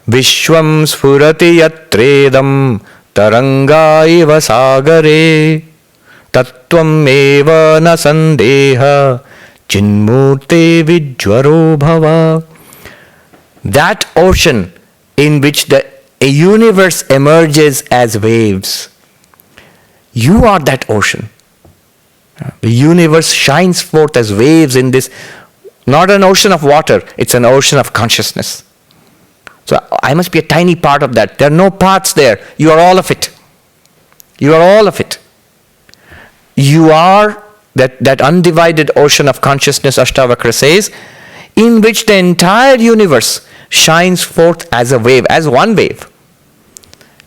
Vishwam sphurati yatredam taranga iva sagare tattvam eva na sandeha chinmurte vijwaro bhava. That ocean in which the universe emerges as waves. You are that ocean. The universe shines forth as waves in this, not an ocean of water, it's an ocean of consciousness. So I must be a tiny part of that. There are no parts there. You are all of it. You are all of it. You are that undivided ocean of consciousness, Ashtavakra says, in which the entire universe shines forth as a wave, as one wave,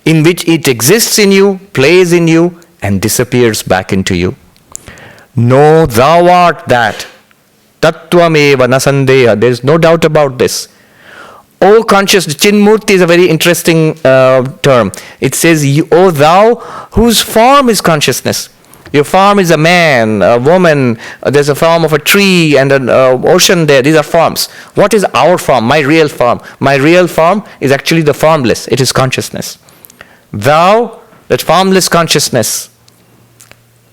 in which it exists in you, plays in you, and disappears back into you. Know thou art that. Tattvameva nasandeha. There is no doubt about this. O conscious, Chinmurti is a very interesting term. It says, O thou whose form is consciousness. Your form is a man, a woman, there's a form of a tree and an ocean there. These are forms. What is our form, my real form? My real form is actually the formless. It is consciousness. Thou, that formless consciousness,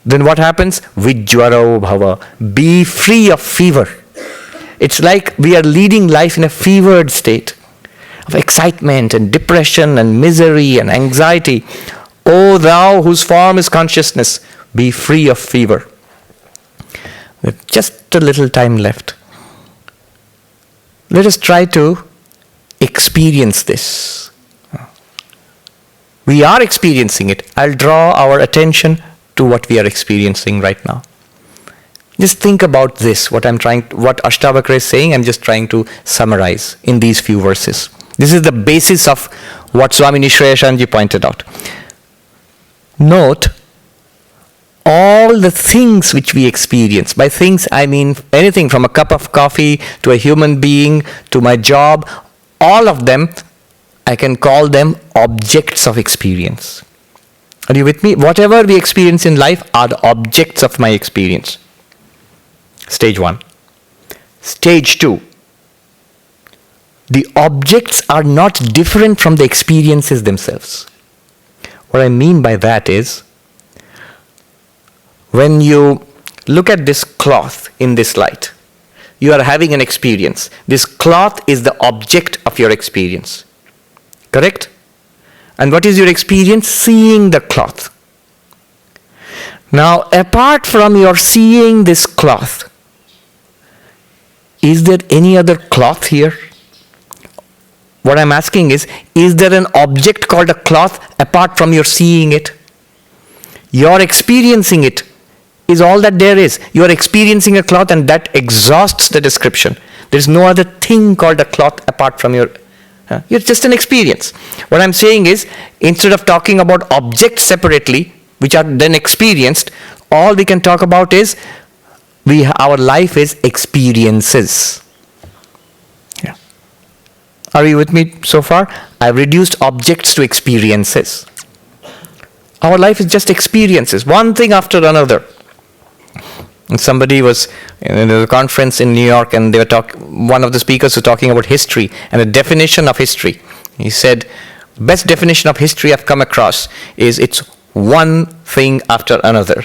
then what happens? Vijwaro bhava. Be free of fever. It's like we are leading life in a fevered state of excitement and depression and misery and anxiety. O thou whose form is consciousness, be free of fever. With just a little time left, let us try to experience this. We are experiencing it. I'll draw our attention to what we are experiencing right now. Just think about this, what Ashtavakra is saying, I'm just trying to summarize in these few verses. This is the basis of what Swami Nishrayashanji pointed out. Note all the things which we experience. By things, I mean anything from a cup of coffee to a human being to my job. All of them, I can call them objects of experience. Are you with me? Whatever we experience in life are the objects of my experience. Stage 1. Stage 2. The objects are not different from the experiences themselves. What I mean by that is, when you look at this cloth in this light, you are having an experience. This cloth is the object of your experience. Correct? And what is your experience? Seeing the cloth. Now, apart from your seeing this cloth, is there any other cloth here? What I'm asking is there an object called a cloth apart from your seeing it? Your experiencing it is all that there is. You are experiencing a cloth and that exhausts the description. There is no other thing called a cloth apart from your... It's just an experience. What I'm saying is, instead of talking about objects separately, which are then experienced, all we can talk about is, our life is experiences. Yeah. Are you with me so far? I've reduced objects to experiences. Our life is just experiences, one thing after another. And somebody was in a conference in New York, and they were one of the speakers was talking about history and the definition of history. He said, best definition of history I've come across is it's one thing after another.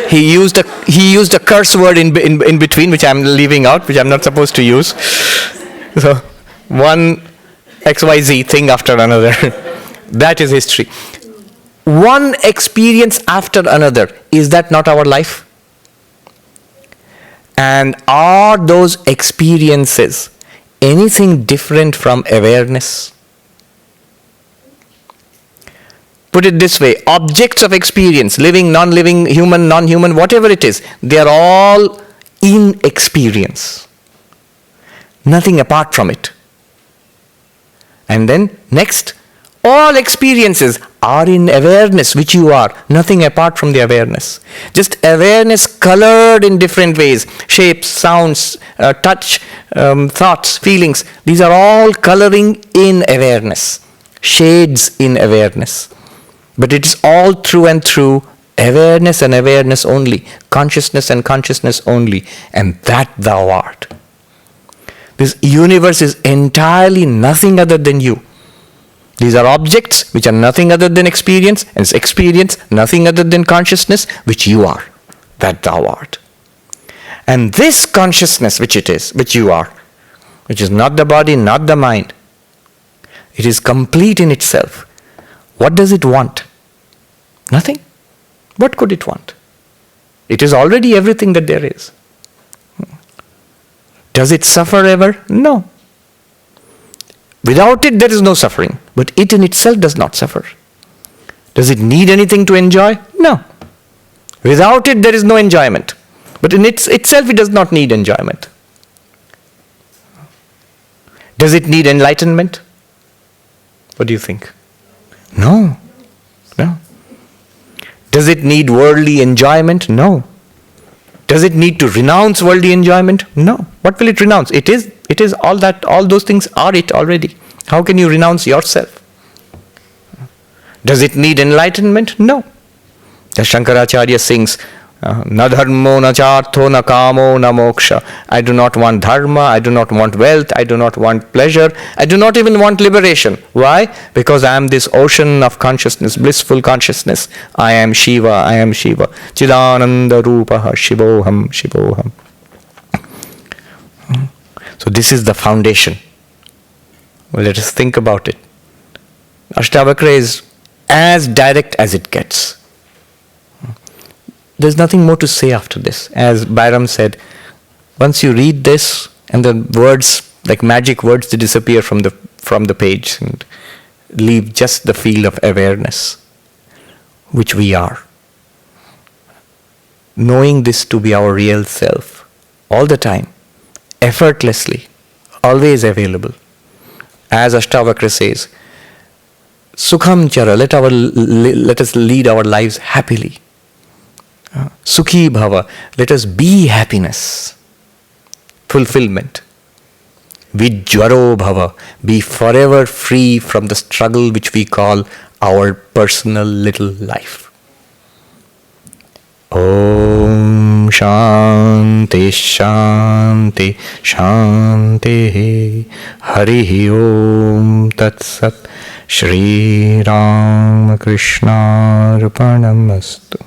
He used a curse word in between, which I'm leaving out, which I'm not supposed to use. So, one XYZ thing after another. That is history. One experience after another. Is that not our life? And are those experiences anything different from awareness? Put it this way, objects of experience, living, non-living, human, non-human, whatever it is, they are all in experience. Nothing apart from it. And then next, all experiences are in awareness, which you are, nothing apart from the awareness. Just awareness colored in different ways, shapes, sounds, touch, thoughts, feelings. These are all coloring in awareness, shades in awareness. But it is all through and through awareness and awareness only, consciousness and consciousness only, and that thou art. This universe is entirely nothing other than you. These are objects which are nothing other than experience, and experience nothing other than consciousness, which you are, that thou art. And this consciousness which it is, which you are, which is not the body, not the mind, it is complete in itself. What does it want? Nothing. What could it want? It is already everything that there is. Does it suffer ever? No. Without it, there is no suffering. But it in itself does not suffer. Does it need anything to enjoy? No. Without it, there is no enjoyment. But in itself, it does not need enjoyment. Does it need enlightenment? What do you think? No. No. Does it need worldly enjoyment? No. Does it need to renounce worldly enjoyment? No. What will it renounce? It is all that, all those things are it already. How can you renounce yourself? Does it need enlightenment? No. The Shankaracharya sings, na dharmo, na chartho, na kamo, na moksha. I do not want dharma, I do not want wealth, I do not want pleasure, I do not even want liberation. Why? Because I am this ocean of consciousness, blissful consciousness. I am Shiva, I am Shiva. Chidananda Rupaha, Shivoham, Shivoham. So this is the foundation. Well, let us think about it. Ashtavakra is as direct as it gets. There's nothing more to say after this. As Byram said, once you read this and the words, like magic words, they disappear from the page and leave just the field of awareness, which we are. Knowing this to be our real self, all the time, effortlessly, always available. As Ashtavakra says, Sukham chara, let us lead our lives happily. Sukhi bhava, let us be happiness, fulfillment. Vijwaro bhava, be forever free from the struggle which we call our personal little life. Om Shanti Shanti Shanti Hari Om Tat Sat Shri Ram Krishna Arpanamastu.